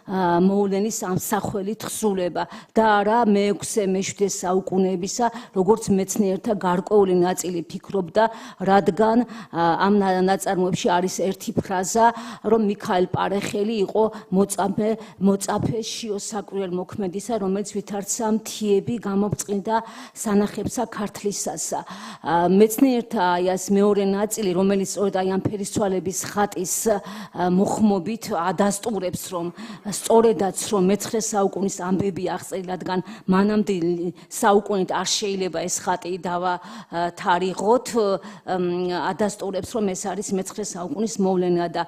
მოვლენის ამსახველი თხზულება და არა მე-6-მე-7 საუკუნეებისა, როგორც მეცნიერთა გარკვეული ნაწილი ფიქრობდა, რადგან ამ ნაწარმოებში არის ერთი ფრაზა, რომ მიქაელ პარეხელი იყო მოწაფე შიო საკვირველ მოქმედისა, რომელიც ვითარცა მთიები გამობწყინდა სანახებსა ქართლისასა. მეცნიერთა ეს მეორე ნაწილი, რომელიც სწორედ აი ამ ფერისცვალების ხატის მოხმობით ადასტურებს, რომ სწორედაც რომ მე-9 საუკუნის ამბები აღწერილ, რადგან მანამდელი საუკუნით არ შეიძლება ეს ხატი დავათარიღოთ, ადასტურებს, რომ ეს არის მე-9 საუკუნის მოვლენა და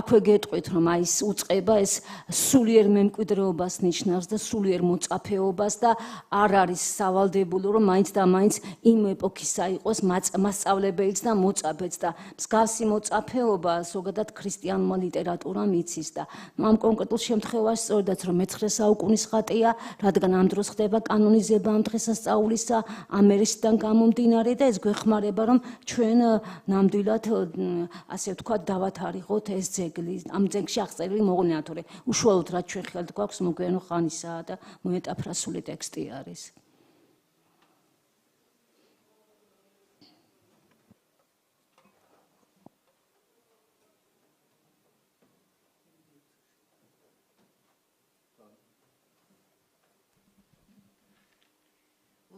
აქვე გეტყვით, რომ აი ეს უწყება ეს სულიერ მემკვიდრეობას ნიშნავს და სულიერ მოწაფეობას და არ არის სავალდებულო, რომ მაინც და მაინც იმ ეპოქისა იყოს მასწავლებელიც და მოწაფეც და მსგავსი მოწაფეობა ზოგადად ქრისტიანულმა ლიტერატურამ იცის და ამ კონკრეტულ შემთხვევაში სწორედაც რომ მე-9 საუკუნის ხატია, რადგან ამ დროს ხდება კანონიზება ამ დღესასწაულისა ამ ერესიდან გამომდინარე და ეს გვეხმარება, რომ ჩვენ ნამდვილად ასე ვთქვათ დავათარიღოთ ეს ძეგლი. ამ ძეგლში აღწერილი მოვლენა, თორე უშუალოდ რაც ჩვენ ხელთ გვაქვს მოგვიანო ხანისაა და მოეტაფრასული ტექსტი არის.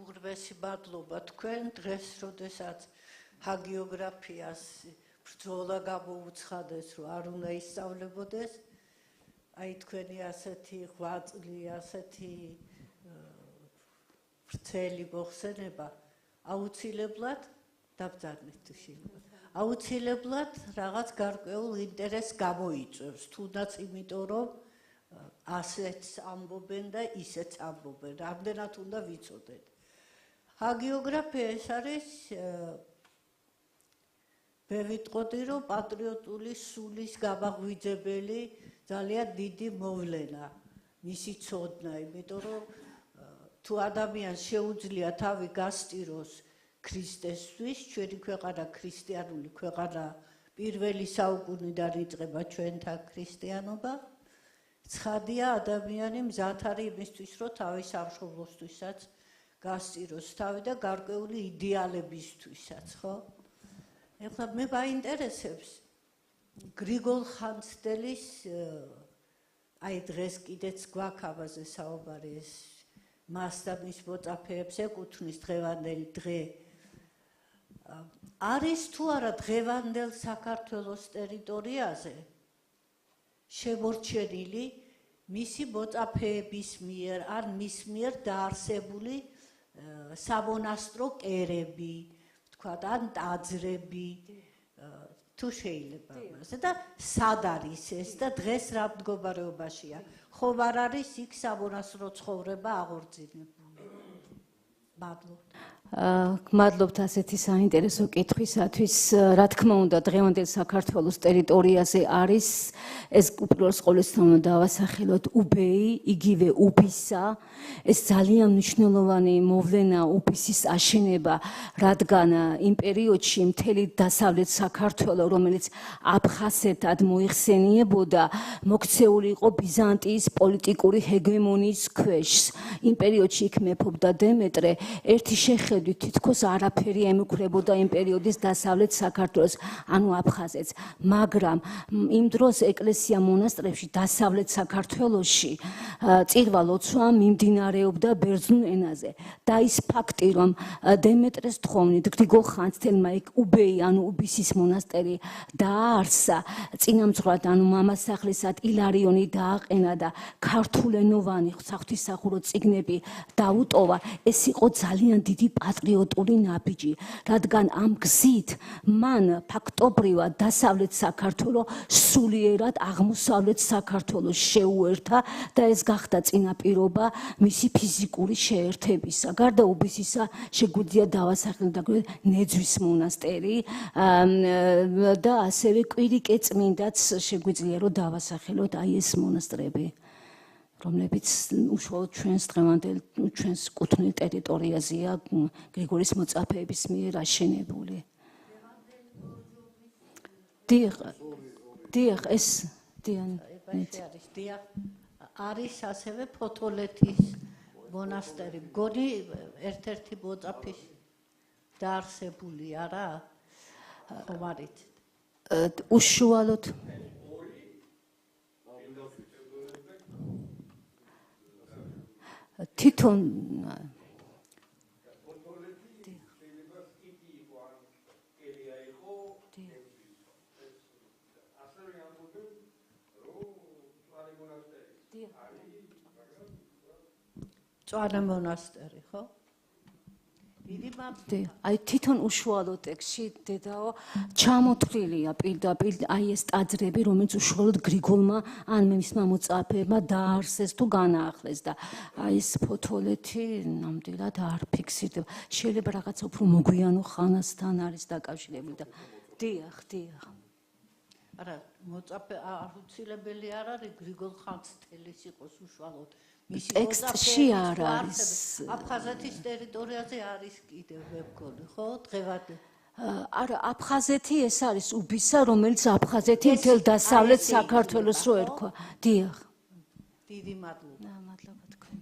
უღრმესი მადლობა თქვენ დღეს, როდესაც ჰაგიოგრაფიას ბრძოლა გამოუცხადეს, რომ არ უნდა ისწავლებოდეს, აი თქვენი ასეთი ღვაწლი, ასეთი ვრცელი მოხსენება აუცილებლად დაბრძანეთ თუ შეიძლება. აუცილებლად რაღაც გარკვეულ ინტერესს გამოიწვევს, თუნდაც იმიტომ, რომ ასეც ამბობენ და ისეც ამბობენ, რამდენად უნდა ვიცოდეთ. ჰაგიოგრაფია ეს არის მე ვიტყოდი, რომ პატრიოტული სულის გამაღვიძებელი ძალიან დიდი მოვლენა, მისი ცოდნა, იმიტომ რომ თუ ადამიანს შეუძლია თავი გასტიროს ქრისტესთვის, ჩვენი ქვეყანა ქრისტიანული ქვეყანა პირველი საუკუნიდან იწყება ჩვენთან ქრისტიანობა, ცხადია ადამიანი მზად არის იმისთვის, რომ თავის სამშობლოსთვისაც გასტიროს თავი და გარკვეული იდეალებისთვისაც, ხო? ეხლა მე მაინტერესებს გრიგოლ ხანძთელის აი დღეს კიდეც გვაქვს ამაზე საუბარი ეს მას და მის მოწაფეებს ეკუთვნის დღევანდელი დღე არის თუ არა დღევანდელ საქართველოს ტერიტორიაზე შემორჩენილი მისი მოწაფეების მიერ ან მის მიერ დაარსებული სამონასტრო კერები, ვთქვათ, ან ტაძრები თუ შეიძლება ამაზე და სად არის ეს და დღეს რა მდგომარეობაშია? ხომ არ არის იქ სამონასტრო ცხოვრება აღორძინებული? მადლობთ. გმადლობთ ასეთი საინტერესო კითხვისათვის. რა თქმა უნდა, დღევანდელ საქართველოს ტერიტორიაზე არის ეს უპირველეს ყოვლისა დავასახელოთ უბეი, იგივე უბისა. ეს ძალიან მნიშვნელოვანი მოვლენა უბისის აშენება, რადგან იმ პერიოდში მთელი დასავლეთ საქართველო, რომელიც აფხაზეთად მოიხსენიებოდა, მოქცეული იყო ბიზანტიის პოლიტიკური ჰეგემონიის ქვეშ. იმ პერიოდში იქ მეფობდა დემეტრე, ერთი შეხედვით თითქოს არაფერი ემუქრებოდა იმ პერიოდის დასავლეთ საქართველოს, ანუ აფხაზეთს, მაგრამ იმ დროს ეკლესია მონასტრებში დასავლეთ საქართველოში წირვა-ლოცვა მიმდინარეობდა ბერძნულ ენაზე და ის ფაქტი, რომ დემეტრეს თხოვნით გრიგოლ ხანძთელმა იქ უბეი, ანუ უბისის მონასტერი დააარსა, წინამძღვრად, ანუ მამასახლისად ილარიონი დააყენა და ქართულენოვანი საღვთისმსახურო წიგნები დაუტოვა, ეს იყო ძალიან დიდი პატრიოტული ნაბიჯი, რადგან ამ გზით მან ფაქტობრივად დასავლეთ საქართველო სულიერად აღმოსავლეთ საქართველოს შეუერთა და ეს გახდა წინაპირობა მისი ფიზიკური შეერთებისა. გარდა უბისისა შეგვიძლია დავასახელოთ ნეძვის მონასტერი და ასევე კვირიკე წმინდაც შეგვიძლია რომ დავასახელოთ აი ეს მონასტრები, რომლებიც უშუალოდ ჩვენს დღევანდელ ჩვენს კუთვნილ ტერიტორიაზეა გრიგორის მოწაფეების მიერ აშენებული. დიახ, ეს არის ასევე ფოთოლეთის მონასტერი. მგონი ერთ-ერთი მოწაფის დაარსებული არა? ხომ არის? უშუალოდ თვითონ წვანე მონასტერი, ხო? დიდი მადლობა. აი თვითონ უშუალო ტექსტში დედაო ჩამოთვლილია პირდაპირ აი ეს ტაძრები, რომელიც უშუალოდ გრიგოლმა ან მისმა მოწაფეებმა დაარსეს თუ განაახლეს და აი ეს ფოთოლეთი ნამდვილად არ ფიქსირდება. შეიძლება რაღაცა უფრო მოგვიანო ხანასთან არის დაკავშირებული და დიახ. არა, მოწაფე აუცილებელი არ არის გრიგოლ ხანძთელის იყოს უშუალოდ. ტექსტში არ არის. აფხაზეთის ტერიტორიაზე არის კიდევ მეგონი, ხო? დღევანდელ. არა, აფხაზეთი ეს არის უბისა, რომელიც აფხაზეთი მთელ დასავლეთ საქართველოს რო ერქვა. დიახ. დიდი მადლობა. მადლობა თქვენ.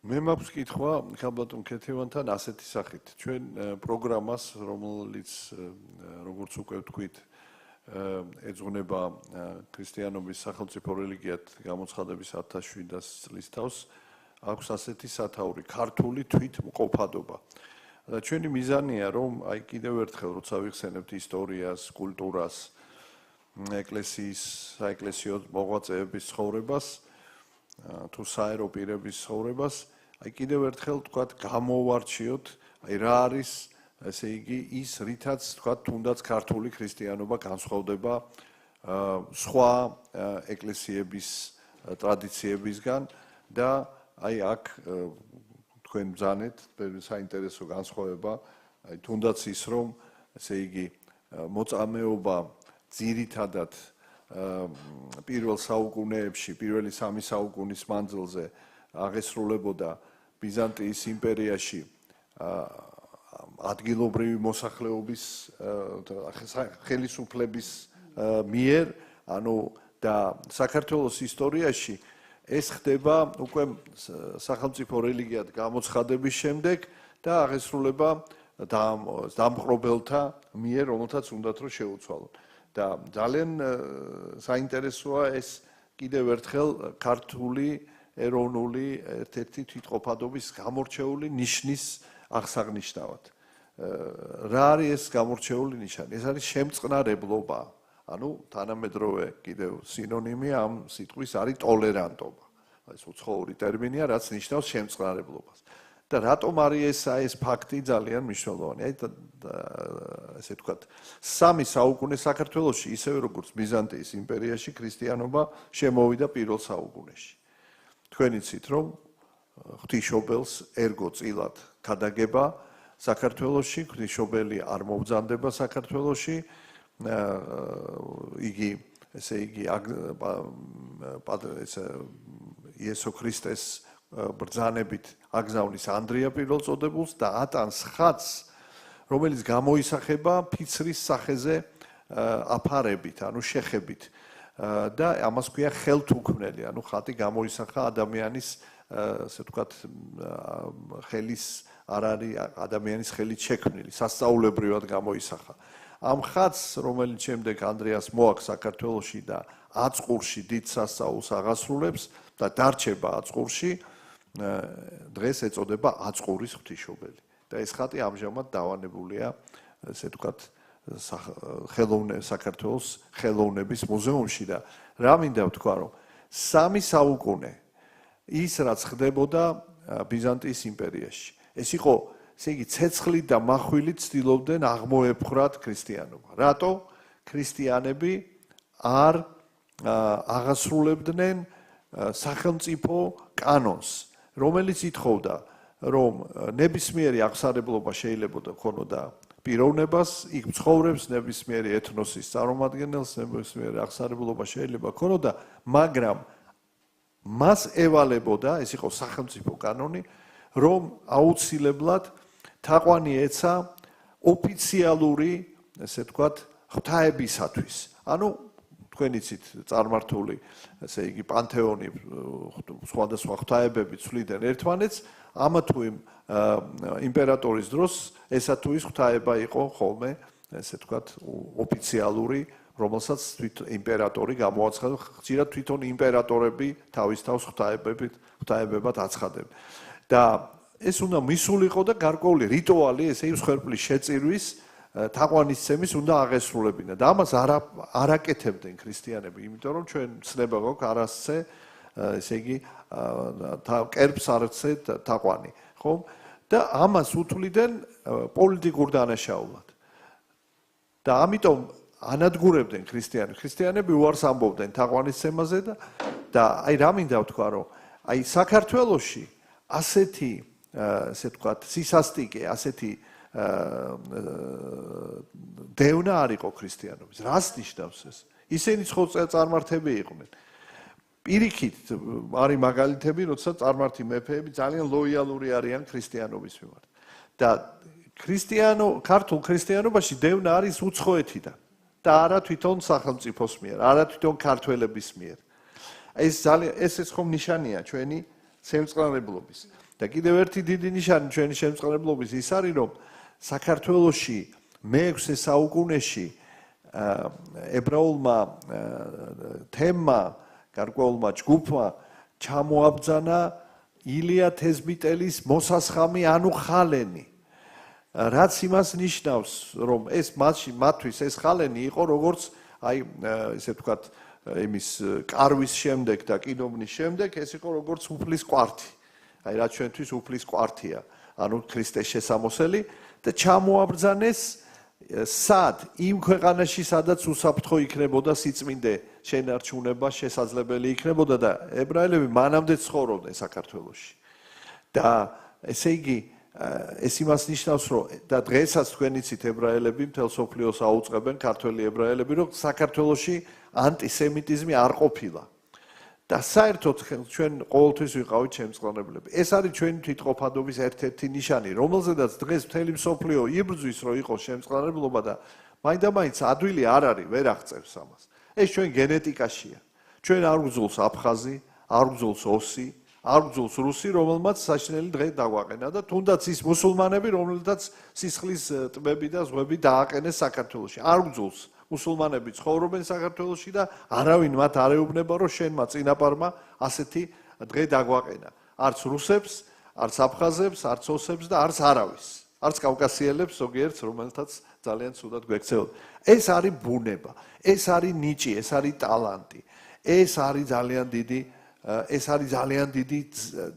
მე მაქვს კითხვა ხალბატონ ქეთევანთან ასეთი სახით. ჩვენ პროგრამას, რომელიც როგორც უკვე ვთქვით, ეძღვნება ქრისტიანობის სახელმწიფო რელიგიად გამოცხადების 1700 წლის თავს, აქვს ასეთი სათაური ქართული თვითმყოფადობა. და ჩვენი მიზანია, რომ აი კიდევ ერთხელ როცა ვიხსენებთ ისტორიას, კულტურას, ეკლესიის, საეკლესიო მოღვაწეების ცხოვრებას, თუ საერო პირების ცხოვრებას, აი კიდევ ერთხელ თქვათ გამოვარჩიოთ, აი რა არის ესე იგი ის რითაც თქვათ თუნდაც ქართული ქრისტიანობა განსხვავდება სხვა ეკლესიების ტრადიციებისგან და აი აქ თქვენ ბრძანეთ საინტერესო განსხვავება, აი თუნდაც ის რომ ესე იგი მოწამეობა ძირითადად პირველ საუკუნეებში, პირველი 3 საუკუნის მანძილზე აღესრულებოდა ბიზანტიის იმპერიაში ადგილობრივი მოსახლეობის ხელისუფლების მიერ, ანუ და საქართველოს ისტორიაში ეს ხდება უკვე სახელმწიფო რელიგიად გამოცხადების შემდეგ და აღესრულება დამპყრობელთა მიერ, რომელთაც უნდათ რომ შეუცვალონ. და ძალიან საინტერესოა ეს კიდევ ერთხელ ქართული ეროვნული ერთ-ერთი თვითყოფადობის გამორჩეული ნიშნის აღსანიშნავად. რა არის ეს გამორჩეული ნიშანი? ეს არის შემწყნარებლობა. ანუ თანამედროვე კიდევ სინონიმია ამ სიტყვის არის ტოლერანტობა. ეს უცხოური ტერმინია, რაც ნიშნავს შემწყნარებლობას. და რატომ არის ეს ფაქტი ძალიან მნიშვნელოვანი? აი ესე ვთქვათ, 3 საუკუნე საქართველოში, ისევე როგორც ბიზანტიის იმპერიაში, ქრისტიანობა შემოვიდა პირველ საუკუნეში. თქვენ იცით, რომ ღვთისმშობელს ერგო წილად ქადაგება საქართველოში, ღვთისმშობელი არ მობრძანდება საქართველოში, იგი ესე იგი იესო ქრისტეს ბრძანებით აგზავნის ანდრია პირველ წოდებულს და ატანს ხატს, რომელიც გამოისახება ფიცრის სახეზე აფარებით, ანუ შეხებით. და ამას ქვია ხელთუქმნელი, ანუ ხატი გამოისახა ადამიანის, ასე ვთქვათ, ხელის არ არის ადამიანის ხელით შექმნილი, სასწაულებრივად გამოისახა. ამ ხატს, რომელიც შემდეგ ანდრიას მოაქვს საქართველოში და აწყურში დიდ სასწაულს აღასრულებს და დარჩება აწყურში, დღეს ეწოდება აწყურის ღვთისმშობელი. და ეს ხატი ამჟამად დავანებულია, ესე ვთქვათ, საქართველოს ხელოვნების მუზეუმში და რა მინდა ვთქვა, რომ 3 საუკუნე ის რაც ხდებოდა ბიზანტიის იმპერიაში. ეს იყო, ესე იგი, ცეცხლით და מחვილით ცდილობდნენ აღმოეფხრათ ქრისტიანობა. რატო? ქრისტიანები არ აღასრულებდნენ სახელმწიფო კანონს, რომელიც ითხოვდა, რომ ნებისმიერი აღსარებლობა შეიძლება ქონოდა პიროვნებას, იქ ცხოვრობს ნებისმიერი ეთნოსის წარმომადგენელს, ნებისმიერი აღსარებლობა შეიძლება ქონოდა, მაგრამ მას ევალებოდა, ეს იყო სახელმწიფო კანონი, რომ აუცილებლად თაყვანი ეცა ოფიციალური, ესე ვთქვათ, ღვთაებისათვის. ანუ თქვენ იცით წარმართული, ესე იგი, პანთეონი, სხვადასხვა ღვთაებები ცვლიდნენ ერთმანეთს, ამა თუ იმ იმპერატორის დროს ესა თუ ის ღვთაება იყო ხოლმე, ესე ვთქვათ, ოფიციალური, რომელსაც იმპერატორი გამოაცხადა, ხშირად თვითონ იმპერატორები თავის თავს ღვთაებებად აცხადებენ. და ეს უნდა მისულიყო და გარკვეული რიტუალი, ესე იგი, მსხვერპლის შეწირვის, თაყვანისცემის უნდა აღესრულებინა და ამას არ აკეთებდნენ ქრისტიანები, იმიტომ რომ ჩვენ ცნება გვაქვს არასცე, ესე იგი, კერპს არცე თაყვანი, ხო? და ამას უთვლიდნენ პოლიტიკურ დანაშაულად. და ამიტომ ანადგურებდნენ ქრისტიანები. ქრისტიანები უარს ამბობდნენ თაყვანისცემაზე და აი რა მინდა ვთქვა, რომ აი საქართველოში ასეთი, ესე ვთქვათ, სისასტიკე, ასეთი დევნა არ იყო ქრისტიანობის. რას ნიშნავს ეს? ისინი ხო წარმართები იყვნენ. პირიქით არის მაგალითები, როცა წარმართი მეფეები ძალიან ლოიალური არიან ქრისტიანობის მიმართ. და ქართულ ქრისტიანობაში დევნა არის უცხოეთიდან და არა თვითონ სახელმწიფოს მიერ, არა თვითონ ქართველების მიერ. ეს ხომ ნიშანია ჩვენი შემწყნარებლობის. და კიდევ ერთი დიდი ნიშანი ჩვენი შემწყნარებლობის ის არის, რომ საქართველოში მე-6 საუკუნეში ებრაულმა თემმა, გარკვეულმა ჯგუფმა ჩამოაბრძანა ილია თეზბიტელის მოსასხამი, ანუ ხალენი. რაც იმას ნიშნავს, რომ ეს მათთვის ეს ხალენი იყო როგორც აი ესე ვთქვათ, იმის კარვის შემდეგ და კიდობნის შემდეგ ეს იყო როგორც უფლის კვართი. აი რა ჩვენთვის უფლის კვართია, ანუ ქრისტეს შესამოსელი და ჩამოაბრძანეს სად იმ ქვეყანაში, სადაც უსაფრთხო იქნებოდა სიწმინდე შენარჩუნება შესაძლებელი იქნებოდა და ებრაელები მანამდე ცხოვრობდნენ საქართველოში. და ესე იგი ეს იმას ნიშნავს, რომ და დღესაც თქვენ იცით ებრაელები მთელ სოფლიოს აუწყებენ, ქართველი ებრაელები, რომ საქართველოში ანტისემიტიზმი არ ყოფილა. და საერთოდ ჩვენ ყოველთვის ვიყავით შემწყნარებლები. ეს არის ჩვენი თვითყოფადობის ერთ-ერთი ნიშანი, რომელზედაც დღეს მთელი მსოფლიო იბრძვის, რომ იყოს შემწყნარებლობა და მაინდა-მაინც ადვილი არ არის, ვერ აღწევს ამას. ეს ჩვენ გენეტიკაშია. ჩვენ არ გვძულს აფხაზი, არ გვძულს ოსი, არ გძულს რუსი, რომელმაც საშინელი დღე დაგვაყენა და თუნდაც ის მუსულმანები, რომელთაც სისხლის ტბები და ზღვები დააყენეს საქართველოში. არ გძულს მუსულმანები ცხოვრობენ საქართველოში და არავინ მათ არ ეუბნება, რომ შენმა წინაპარმა ასეთი დღე დაგვაყენა. არც რუსებს, არც აფხაზებს, არც ოსებს და არც არავის. არც კავკასიელებს ზოგიერთს, რომელთაც ძალიან ცუდად გვექცეოდა. ეს არის ბუნება, ეს არის ნიჭი, ეს არის ტალანტი. ეს არის ძალიან დიდი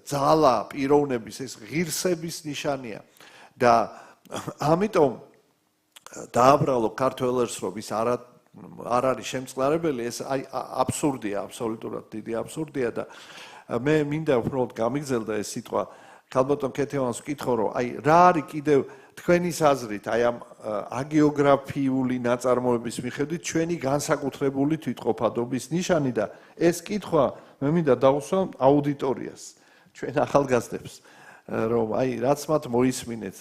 ძალა პიროვნების, ეს ღირსების ნიშანია. და ამიტომ დააბრალო ქართველებს, რომ ის არ არის შემწყნარებელი, ეს აბსურდია, აბსოლუტურად დიდი აბსურდია და მე მინდა უბრალოდ გამიგზელდა ეს სიტყვა ქალბატონ ქეთევანს ვკითხო, რომ რა არის კიდევ თქვენის აზრით, ამ აგეოგრაფიული ნაწარმოების მიხედვით ჩვენი განსაკუთრებული თვითყოფადობის ნიშანი და ეს კითხვა მე მინდა დავუსვა აუდიტორიას, ჩვენ ახალგაზრდებს, რომ რაც მათ მოისმინეთ,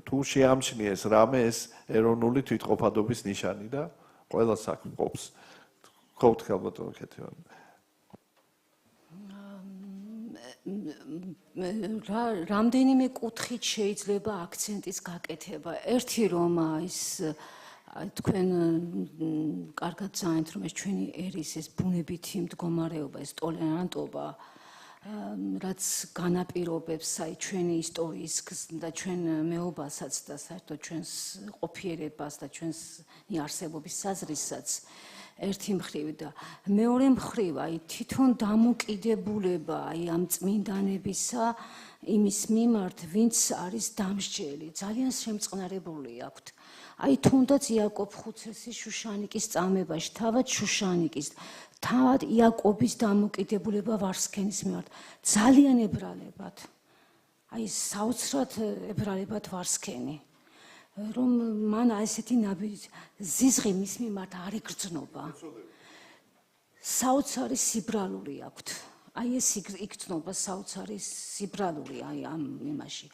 თუ შეამჩნიეს რამე ეს ეროვნული თვითყოფადობის ნიშანი და ყველას აქ ყოფს. ყოფთ ქალბატონ ქეთევანი. რამდენიმე კუთხით შეიძლება აქცენტის გაკეთება. ერთი რომ ის თქვენ კარგად ზანით რომ ეს ჩვენი ერის ეს ბუნებითი მდგომარეობა, ეს ტოლერანტობა, რაც განაპირობებს ჩვენი ისტორიის და ჩვენ მეობასაც და საერთოდ ჩვენს ყოფიერებას და ჩვენს არსებობის საზრისაც ერთი მხრივ და მეორე მხრივ თვითონ დამოკიდებულება ამ წმინდანებისა იმის მიმართ, ვინც არის დამსჯელი, ძალიან შემწყნარებული აქვთ. თუნდაც იაკობ ხუცესის შუშანიკის წამებაში, თავად შუშანიკის, თავად იაკობის დამოკიდებულება ვარსქენის მიმართ, ძალიან ებრალებად. საოცრად ებრალებად ვარსქენი. რომ მან ესეთი ზიზღი მის მიმართ არ იგრძნობა. საოცარი სიბრალური აქვთ. ეს იგრძნობა საოცარი სიბრალური ამ იმაში.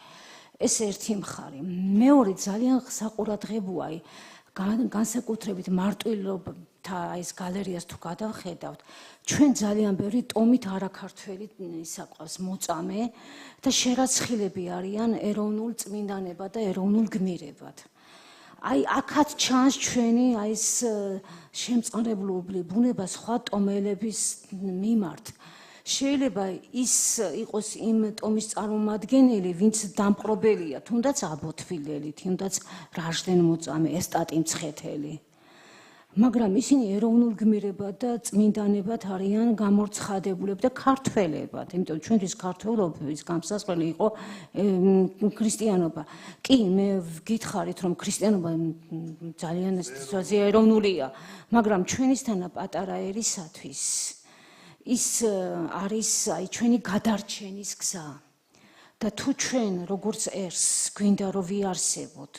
ეს ერთი მხარე. მეორე ძალიან საყურადღებოა განსაკუთრებით მარტვილობთა ეს გალერეას თუ გადავხედავთ, ჩვენ ძალიან ბევრი ტომით არაქართველი ისაყავს მოწამე და შერაცხილები არიან ეროვნულ წმინდანებად და ეროვნულ გმირებად. აქაც ჩანს ჩვენი ეს შემწყნარებლობრივი ბუნება სხვა ტომელების მიმართ. შეიძლება ის იყოს იმ ტომის წარმომადგენელი, ვინც დამპყრობელია, თუნდაც აბოთვილელი, თუნდაც რაჟდენ მოწამე, ესტატი მცხეთელი. მაგრამ ისინი ეროვნულ გმირებად და წმინდანებად არიან გამორცხადებულები და ქართველებად, იმიტომ ჩვენთვის ქართველობის გამსასწრელი იყო ქრისტიანობა. კი, მე გითხარით, რომ ქრისტიანობა ძალიან ეროვნულია, მაგრამ ჩვენისთანა პატარა ერისათვის ის არის ჩვენი გადარჩენის გზა. და თუ ჩვენ როგორც ერს გვინდა რომ ვიარსებოთ,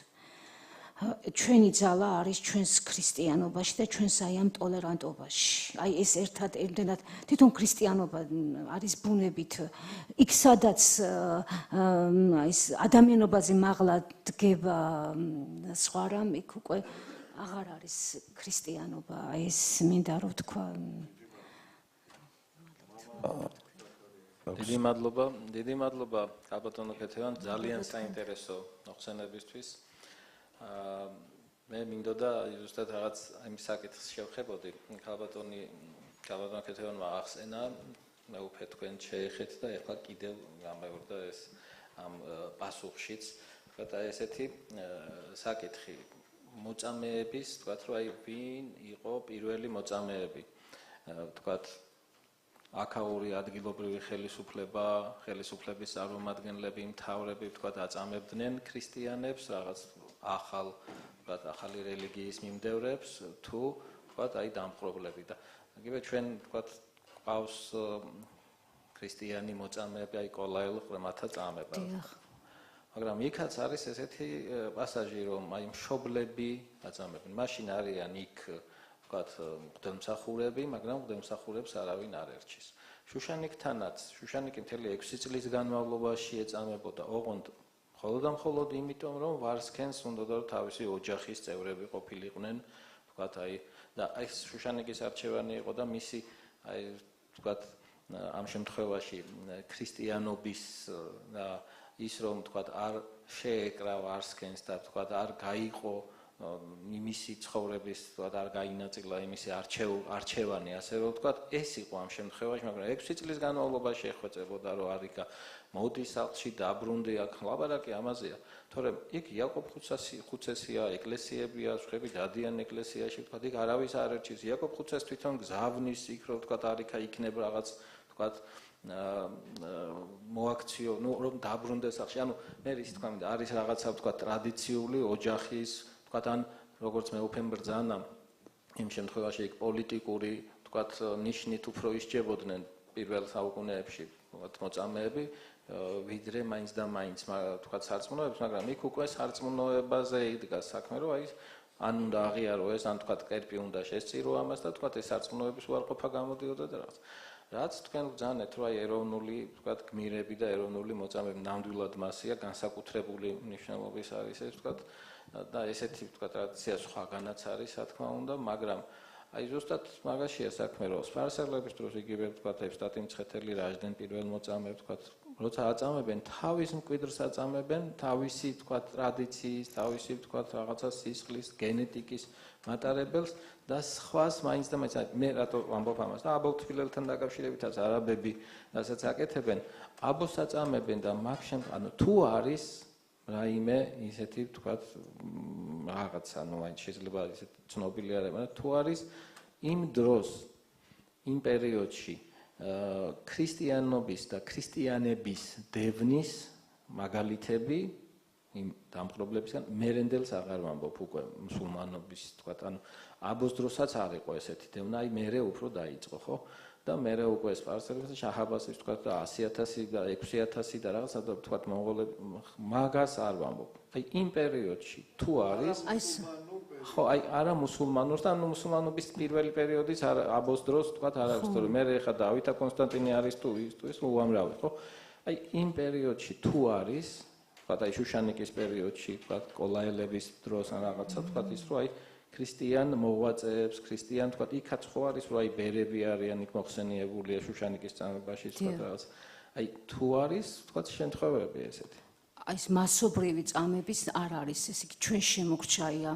ჩვენი ძალა არის ჩვენს ქრისტიანობაში და ჩვენს ამ ტოლერანტობაში. ეს ერთად თვითონ ქრისტიანობა არის ბუნებით იქ სადაც ის ადამიანობაზე მაღლა დგება სხვა რამ, იქ უკვე აღარ არის ქრისტიანობა. ეს მინდა რომ თქვა. დიდი მადლობა ქალბატონო ქეთევან, ძალიან საინტერესო მოხსენებისთვის. მე მინდოდა ზუსტად რაღაც იმის საკითხს შევხებოდი. ქალბატონ ქეთევანმა ახსენა, მე უკვე თქვენ შეეხეთ და ეხლა კიდევ გამეორდა ეს ამ პასუხშიც, თქვა ესეთი საკითხი მოწამეების, თქვა რომ ვინ იყო პირველი მოწამეები, თქვა აქაური ადგილობრივი ხელისუფლების წარმომადგენლები, მთავრები, თქვა აწამებდნენ ქრისტიანებს, რაღაც ახალი რელიგიის მიმდევრებს, თუ თქვა დამპყრობლები და იგივე ჩვენ თქვა ყავს ქრისტიანი მოწამეები, კოლაილ ყრმათა წამება. მაგრამ იქაც არის ესეთი პასაჟი, რომ მშობლები აწამებენ. მაშინ არიან იქ მღვდელმსახურები, მაგრამ მღვდელმსახურებს არავინ არ ერჩის. შუშანიკთანაც, შუშანიკი მთელი 6 წლის განმავლობაში ეწამებოდა, ოღონდ მხოლოდ და მხოლოდ იმიტომ, რომ ვარსქენს უნდოდა რომ თავისი ოჯახის წევრები ყოფილიყვნენ, და ეს შუშანიკის არჩევანი იყო და მისი, ამ შემთხვევაში ქრისტიანობის ის რომ თქვა არ შეეკრავ არსკენს და თქვა არ გაიყო იმისი ცხოვრების თქვა არ გაინაწილა იმისი არჩევანი ასე რომ თქვა ეს იყო ამ შემთხვევაში მაგრამ 6 წლის განმავლობაში ეხვეწებოდა რომ არიკა მოდი სახლში დაბრუნდი აქ ლაბარაკი ამაზეა თორემ იქ იაკობ ხუცესია ეკლესიებია შვები დადიან ეკლესიაში თქვა იქ არავის არ ერჩის იაკობ ხუცეს თვითონ გზავნის იქ რომ თქვა არიკა იქნება რაღაც თქვა მოაქციო ნუ რომ დაბრუნდეს სახლში ანუ მე ის თქვა მინდა არის რაღაცა თქვა ტრადიციული ოჯახის თქვა ან როგორც მეუფემ ბრძანა იმ შემთხვევაში იქ პოლიტიკური თქვა ნიშნით უფრო ისჯებოდნენ პირველ საუკუნეებში თქვა მოწამეები ვიდრე მაინც და მაინც თქვა სარწმუნოებს მაგრამ იქ უკვე სარწმუნოებაზე იდგა საქმე რომ აი ან უნდა აღიარო ეს ან თქვა კერპი უნდა შესწირო ამას და თქვა ეს სარწმუნოების უარყოფა გამოდიოდა და რაღაც რაც თქვენ გძანეთ რომ აი ეროვნული თქვა გმირები და ეროვნული მოწამეები ნამდვილად მასია განსაკუთრებული მნიშვნელობის არის ეს თქვა და ესეთი თქვა ტრადიცია სხვაგანაც არის რა თქმა უნდა მაგრამ აი ზუსტად მაგაშია საქმე რომ სპარსელების დროს იგივე თქვა ევსტატი მცხეთელი რაჟდენ პირველ მოწამეებს თქვა როცა აწამებენ თავის მკვიდრს აწამებენ თავისი თქვა ტრადიციის თავისი თქვა რაღაცა სისხლის გენეტიკის მატარებელს და სხვას მაინც და მაინც მე რატო ვამბობ ამას და აბოლთფილელთან დაკავშირებითაც არაბები რასაც აკეთებენ აბოს აწამებენ და მაგ შემთხვევაში ანუ თუ არის რაიმე ისეთი თქვა რაღაცა ნუ აი შეიძლება ისეთი ცნობილი არის მაგრამ თუ არის იმ დროს იმ პერიოდში ქრისტიანობის და ქრისტიანების დევნის მაგალითები იმ დამპყრობლებისგან მერენდელს აღარ ვამბობ უკვე მუსულმანობის თქვა ანუ აბოს დროსაც არ იყო ესეთი დევნა აი მერე უფრო დაიწყო ხო და მერე უკვე სპარსელებს შაჰაბასის თქვა და 100,000 და 6,000 და რაღაცა თქვა მონღოლები მაგას არ ვამბობ აი იმ პერიოდში თუ არის ხო აი არა მუსულმანურს და ანუ მუსულმანობის პირველი პერიოდის აბოს დროს თქვა არ არის თორემ მე ხა დავითა კონსტანტინე არის თუ ის უამრავი ხო აი იმ პერიოდში თუ არის თქვა აი შუშანიკის პერიოდში თქვა კოლაელების დროს ან რაღაცა თქვა ის რომ აი ქრისტიან მოღვაწეებს ქრისტიან თქვა იქაც ხო არის რომ აი ბერები არიან იქ მოხსენიებულია შუშანიკის წამებაში თქვა რაღაც აი თუ არის თქვა შემთხვევები ესეთი აი ეს მასობრივი წამების არ არის ესე იგი ჩვენ შემოგრჩაია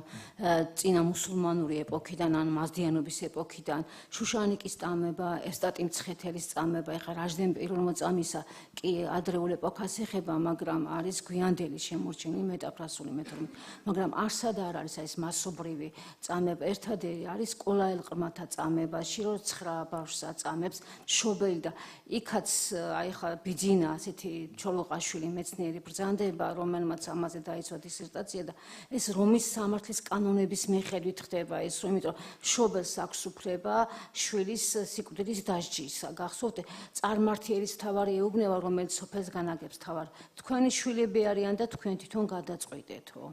წინა მუსულმანური ეპოქიდან ან მაზდიანობის ეპოქიდან შუშანიკის წამება ევსტატი მცხეთელის წამება ეხლა რაჟდენ პირველ მოწამისა კი ადრეულ ეპოქას ეხება მაგრამ არის გვიანდელი შემორჩენილი მეტაფრასული მეთოდით მაგრამ არსად არ არის ეს მასობრივი წამება ერთადერთი არის კოლაელ ყრმათა წამებაში რომ 9 ბავშვს აწამებს შობელი და იქაც აი ხა ბიძინა ასეთი ჩოლოყაშვილი მეცნიერი ბრძანა რომელმაც ამაზე დაიცვა დისერტაცია და ეს რომის სამართლის კანონების მიხედვით ხდება ეს რომ იმიტომ შობელს აქვს უფლება შვილის სიკვდილის დასჯისა გახსოვთ წარმართიერის თავარი ეუბნება რომელიც სოფელს განაგებს თავარ თქვენი შვილები არიან და თქვენ თვითონ გადაწყვიტეთო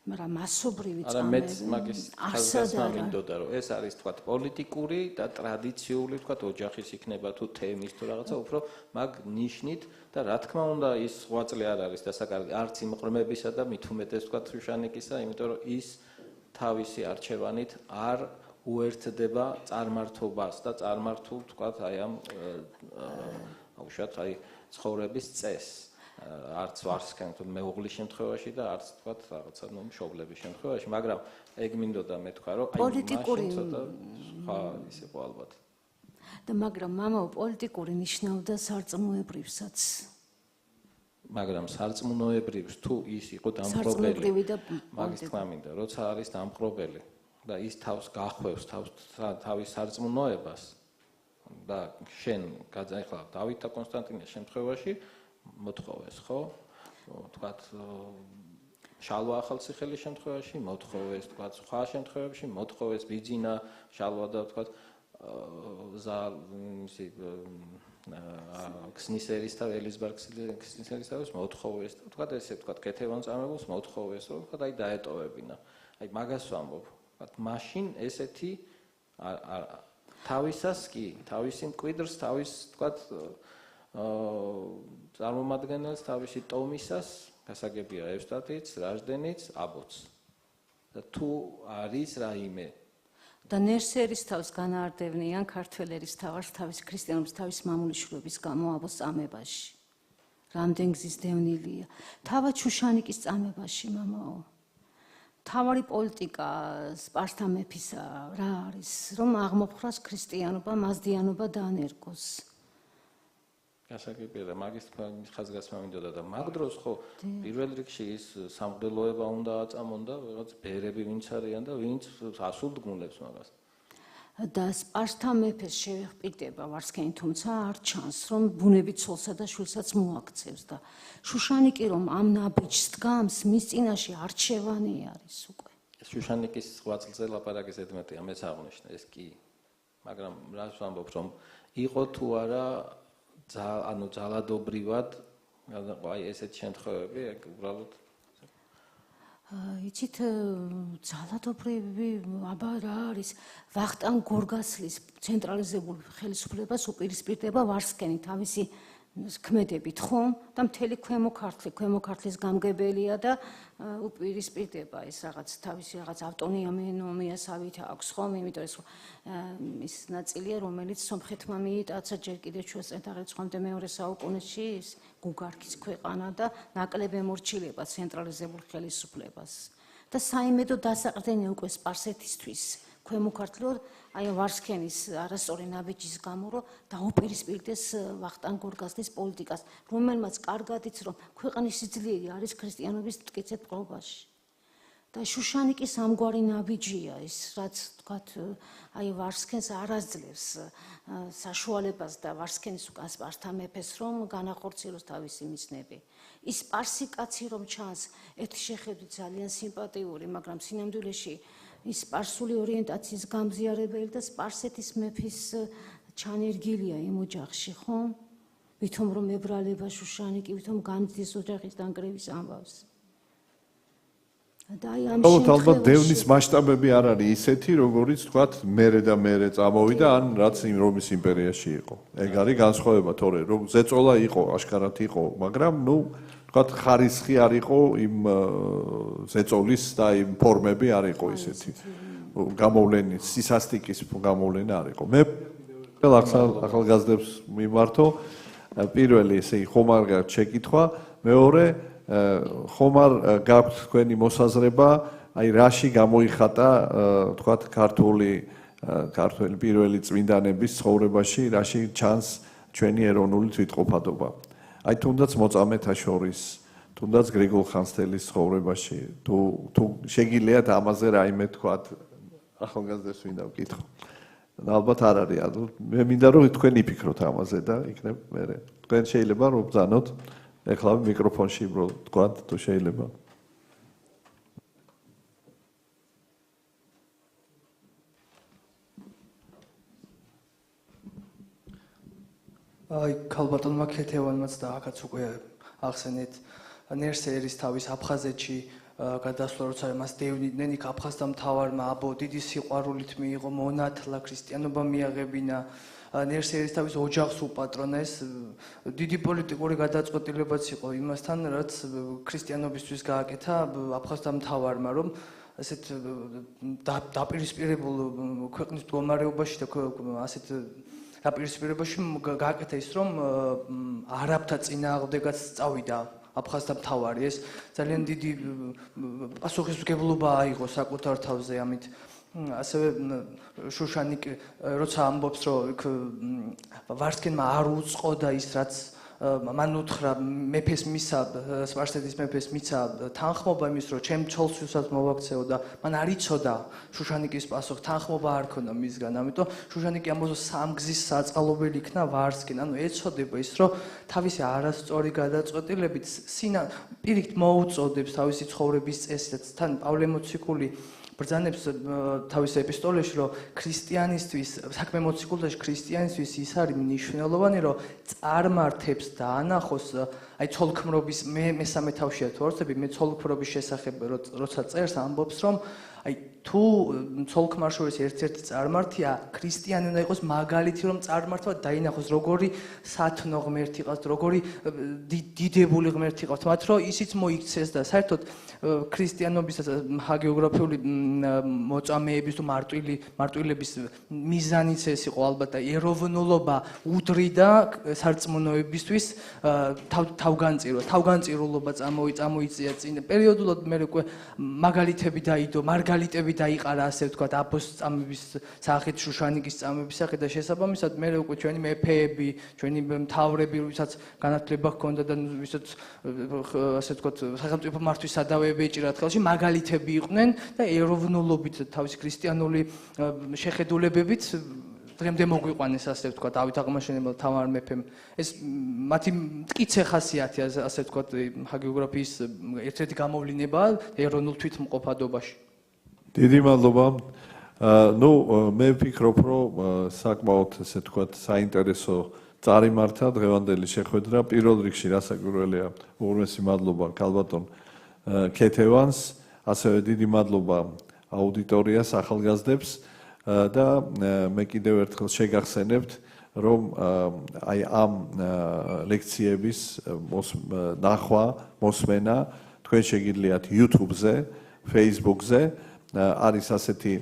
მაგრამ მასობრივი წამები არა მეც მაგის ხაზგასმა მინდოდა რომ ეს არის თქვა პოლიტიკური და ტრადიციული თქვა ოჯახის იქნება თუ თემის თუ რაღაცა უფრო მაგ ნიშნით და რა თქმა უნდა ის ღვაწლი არ არის დასაკარგი არც იმ ყრმებისა და მით უმეტეს თქვა შუშანიკისა იმიტომ რომ ის თავისი არჩევანით არ უერთდება წარმართობას და წარმართულ თქვა აი ამ აუშვათ აი ცხოვრების წესს არც ვარსკენ თუ მეუღლის შემთხვევაში და არც თქვა რაღაცა ნუ მშობლების შემთხვევაში მაგრამ ეგ მინდოდა მე თქვა რომ აი პოლიტიკური ხა ის იყო ალბათ და მაგრამ მამაო პოლიტიკური ნიშნავდა სარწმუნოებრივსაც მაგრამ სარწმუნოებრივს თუ ის იყო დამპყრობელი მაგის თქვა მინდა როცა არის დამპყრობელი და ის თავს გახვევს თავის სარწმუნოებას და შენ ეხლა დავითა კონსტანტინეს შემთხვევაში მოთხოვეს ხო თქვათ შალვა ახალციხელის შემთხვევაში მოთხოვეს თქვათ სხვა შემთხვევებში მოთხოვეს ბიძინა შალვა და თქვათ ზალისი ქსნის ერისთავ ელიზბარ ქსნის ერისთავის მოთხოვეს და თქვათ ესე თქვათ კეთევან წამებულს მოთხოვეს რომ თქვათ აი დაეტოვებინა აი მაგას ვამბობ თქვათ მაშინ ესეთი თავისას კი თავისი მკვიდრს თავის თქვათ წარმომადგენელს თავისი ტომისას გასაგებია ევსტატიც, რაჟდენიც, აბოც. და თუ არის რაიმე და ნერსერის თავს განაარდევნიან ქართველერის თავს თავის ქრისტიანობის თავის მამულიშვილების გამო აბოს წამებაში. რამდენ გზის დევნილია. თავად შუშანიკის წამებაში მამაო. თავარი პოლიტიკა სპარსთა მეფისა რა არის, რომ აღმოფხრას ქრისტიანობა, მაზდიანობა დაანერგოს. გასაგებია, მაგის ხაზგასმა მინდოდა და მაგ დროს ხო პირველ რიგში ის სამღვდელოება უნდა აწამონ და რაღაც ბერები ვინც არიან და ვინც ასულდგუნებს მაგას. და სპარსთა მეფეს შევეხპიტება ვარსკენი, თუმცა არ ჩანს, რომ ბუნებით ცოლსა და შვილსაც მოაქცევს და შუშანიკი რომ ამ ნაბიჯს დგამს, მის წინაშე არჩევანი არის უკვე. შუშანიკის 8 წელზე ლაპარაკის ედმეტია, მეც აღნიშნე ეს კი. მაგრამ რას ვამბობ, რომ იყო თუ არა ანუ ძალადობრივად აი ესეთ შემთხვევები, უბრალოდ იცით ძალადობრივი აბა რა არის ვახტანგ გორგასლის ცენტრალიზებული ხელისუფლებას უპირისპირდება ვარსკენი თავისი ქმედებით ხო და მთელი ქვემო ქართლის გამგებელია და უპირისპირდება ეს რაღაც თავისი რაღაც ავტონომიასავით აქვს ხომ იმიტომ ის ნაწილია რომელიც სომხეთმა მიიტაცა ჯერ კიდევ ჩვენს წინთაღრიცხვამდე მეორე საუკუნეში ის გუგარქის ქვეყანა და ნაკლებ ემორჩილება ცენტრალიზებულ ხელისუფლებას და საიმედო დასაყრდენია უკვე სპარსეთისთვის ქვემო ქართლო აი ვარსკენის არასწორი ნაბიჯის გამო რომ დაუპირისპირდეს ვახტანგ გორგასლის პოლიტიკას რომელმაც კარგად იცს რომ ქვეყნის სიძლიერე არის ქრისტიანობის მტკიცედ წყობაში და შუშანიკის ამგვარი ნაბიჯია ის რაც თქვათ აი ვარსკენს არაძლევს საშუალებას და ვარსკენის უკან სპარსთა მეფეს რომ განახორციელოს თავისი მიზნები ის სპარსი კაცი რომ ჩანს ერთი შეხედვით ძალიან სიმპათიური მაგრამ სინამდვილეში ის სპარსული ორიენტაციის გამზიარებელი და სპარსეთის მეფის ჩანერგილია იმ ოჯახში, ხო? ვითომ რომ ებრალება შუშანიკი, ვითომ განძის ოჯახის დანგრევის ამბავს. და აი ამ შემთხვევაში ალბათ დევნის მასშტაბები არ არის ისეთი, როგორიც თქვათ მერე წამოვიდა, ან რაც იმ რომის იმპერიაში იყო. ეგ არის განსხვავება, თორე რომ ზეწოლა იყო, აშკარად იყო, მაგრამ ნუ თქვათ ხარისხი არ იყო იმ ზეწოლის და იმ ფორმები არ იყო ისეთი გამოვლენი სისასტიკის გამოვლენა არ იყო მე ახალგაზრდებს მიმართო პირველი ესე ხომ არ გაქვთ შეკითხვა მეორე ხომ არ გაქვთ თქვენი მოსაზრება აი რაში გამოიხატა თქვათ ქართული პირველი წმინდანების ცხოვრებაში რაში ჩანს ჩვენი ეროვნული თვითყოფადობა აი თუნდაც მოწამეთა შორის, თუნდაც გრიგოლ ხანძთელის ცხოვრებაში, თუ შეგიძლიათ ამაზე რაიმე თქვათ, ახალგაზრდებს მინდა ვკითხო. ალბათ არ არის, მე მინდა რომ თქვენ იფიქროთ ამაზე და იქნებ მე. თქვენ შეიძლება რომ ბრძანოთ, ეხლა მიკროფონში თქვათ, თუ შეიძლება. აი ქალბატონმა ქეთევანმაც და აქაც უკვე ახსენეთ ნერსერის თავის აფხაზეთში გადასვლა როცა მას დევნიდნენ იქ აფხაზთა მთავარმა აბო დიდი სიყვარულით მიიღო მონათლა ქრისტიანობა მიაღებინა ნერსერის თავის ოჯახს უპატრონეს დიდი პოლიტიკური გადაწყვეტილებაც იყო იმასთან რაც ქრისტიანობისთვის გააკეთა აფხაზთა მთავარმა რომ ასეთ დაპირისპირებულ ქვეყნის მდგომარეობაში და ასეთ დაპირისპირებაში გააკეთა ის რომ არაბთა წინააღმდეგაც წავიდა აფხაზთა მთავარი ეს ძალიან დიდი პასუხისმგებლობა აიღო საკუთარ თავზე ამით ასევე შუშანიკი როცა ამბობს რომ ვარსკენმა არ უწყოდა ის რაც მან უთხრა მეფეს მისა სპარსეთის მეფეს მიცა თანხმობა იმის რომ ჩემ ცოლსვისაც მოვაქცეო და მან არ იცოდა შუშანიკის პასუხი თანხმობა არ ქონდა მისგან ამიტომ შუშანიკი ამბობს სამგზის საწყალობელი იქნა ვარსკენ ანუ ეცოდება ის რომ თავისი არასწორი გადაწყვეტილებით პირიქით მოუწოდებს თავისი ცხოვრების წესით თან პავლე მოციქული ბრძანებს თავის ეპისტოლეში რომ ქრისტიანისთვის საქმე მოციქულთაში ქრისტიანისთვის ის არის მნიშვნელოვანი რომ წარმართებს დაანახოს აი ცოლქმრობის მე მესამე თავშია თუ არცები მე ცოლქმრობის შესახებ როცა წერს ამბობს რომ აი თუ ცოლ-ქმარ შორის ერთ-ერთი წარმართია, ქრისტიანი უნდა იყოს მაგალითი, რომ წარმართვა დაინახოს, როგორი სათნო ღმერთი ყავს, როგორი დიდებული ღმერთი ყავს, მათ რომ ისიც მოიქცეს და საერთოდ ქრისტიანობისაც ჰაგიოგრაფიული მოწამეების თუ მარტვილების მიზანიც ეს იყო ალბათ და ეროვნულობა უდრიდა სარწმუნოებისთვის თავგანწირულობა წამოიწია წინ პერიოდულად მე უკვე მაგალითები დაიდო, მარგალიტები დაიყარა ასე ვთქვათ აბოს წამების სახით, შუშანიკის წამების სახით და შესაბამისად მე უკვე ჩვენი მეფეები, ჩვენი მთავრები, ვისაც განათლება ჰქონდა და ვისაც ასე ვთქვათ სახელმწიფო მართვის სადავეები ეჭირათ ხელში, მაგალითები იყვნენ და ეროვნულობით თავისი ქრისტიანული შეხედულებებით დღემდე მოგვიყვანეს ასე ვთქვათ დავით აღმაშენებელ თავარ მეფემ. ეს მათი მტკიცე ხასიათი ასე ვთქვათ ჰაგიოგრაფიის ერთ-ერთი გამოვლინებაა ეროვნულ თვითმყოფადობაში. დიდი მადლობა. მე ვფიქრობ, რომ საკმაოდ ესე ვთქვათ საინტერესო წარიმართა დღევანდელი შეხვედრა. პირველ რიგში რასაკვირველია, უღრმესი მადლობა ქალბატონ ქეთევანს, ასევე დიდი მადლობა აუდიტორიას, ახალგაზრდებს და მე კიდევ ერთხელ შეგახსენებთ, რომ აი ამ ლექციების ნახვა, მოსმენა თქვენ შეგიძლიათ YouTube-ზე, Facebook-ზე არის ასეთი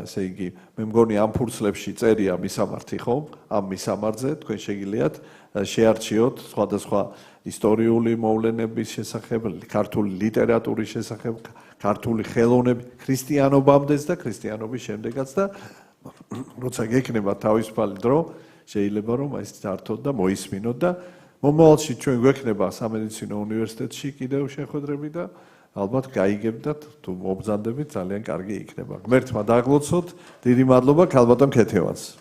ესე იგი მე მგონი ამ ფურცლებში წერია მისამართი ხომ? ამ მისამართზე თქვენ შეგიძლიათ შეარჩიოთ სხვადასხვა ისტორიული მოვლენების შესახებ, ქართული ლიტერატურის შესახებ, ქართული ხელოვნების, ქრისტიანობამდეც და ქრისტიანობის შემდეგაც და როცა გექნება თავისუფალი დრო, შეიძლება რომ ეს წართოთ და მოისმინოთ და მომავალში ჩვენ გვექნება სამედიცინო უნივერსიტეტში კიდევ შეხვედრები და ალბათ გაიგებდათ თუ მობრძანდებით ძალიან კარგი იქნება. ღმერთმა დაგლოცოთ, დიდი მადლობა ქალბატონ ქეთევანს.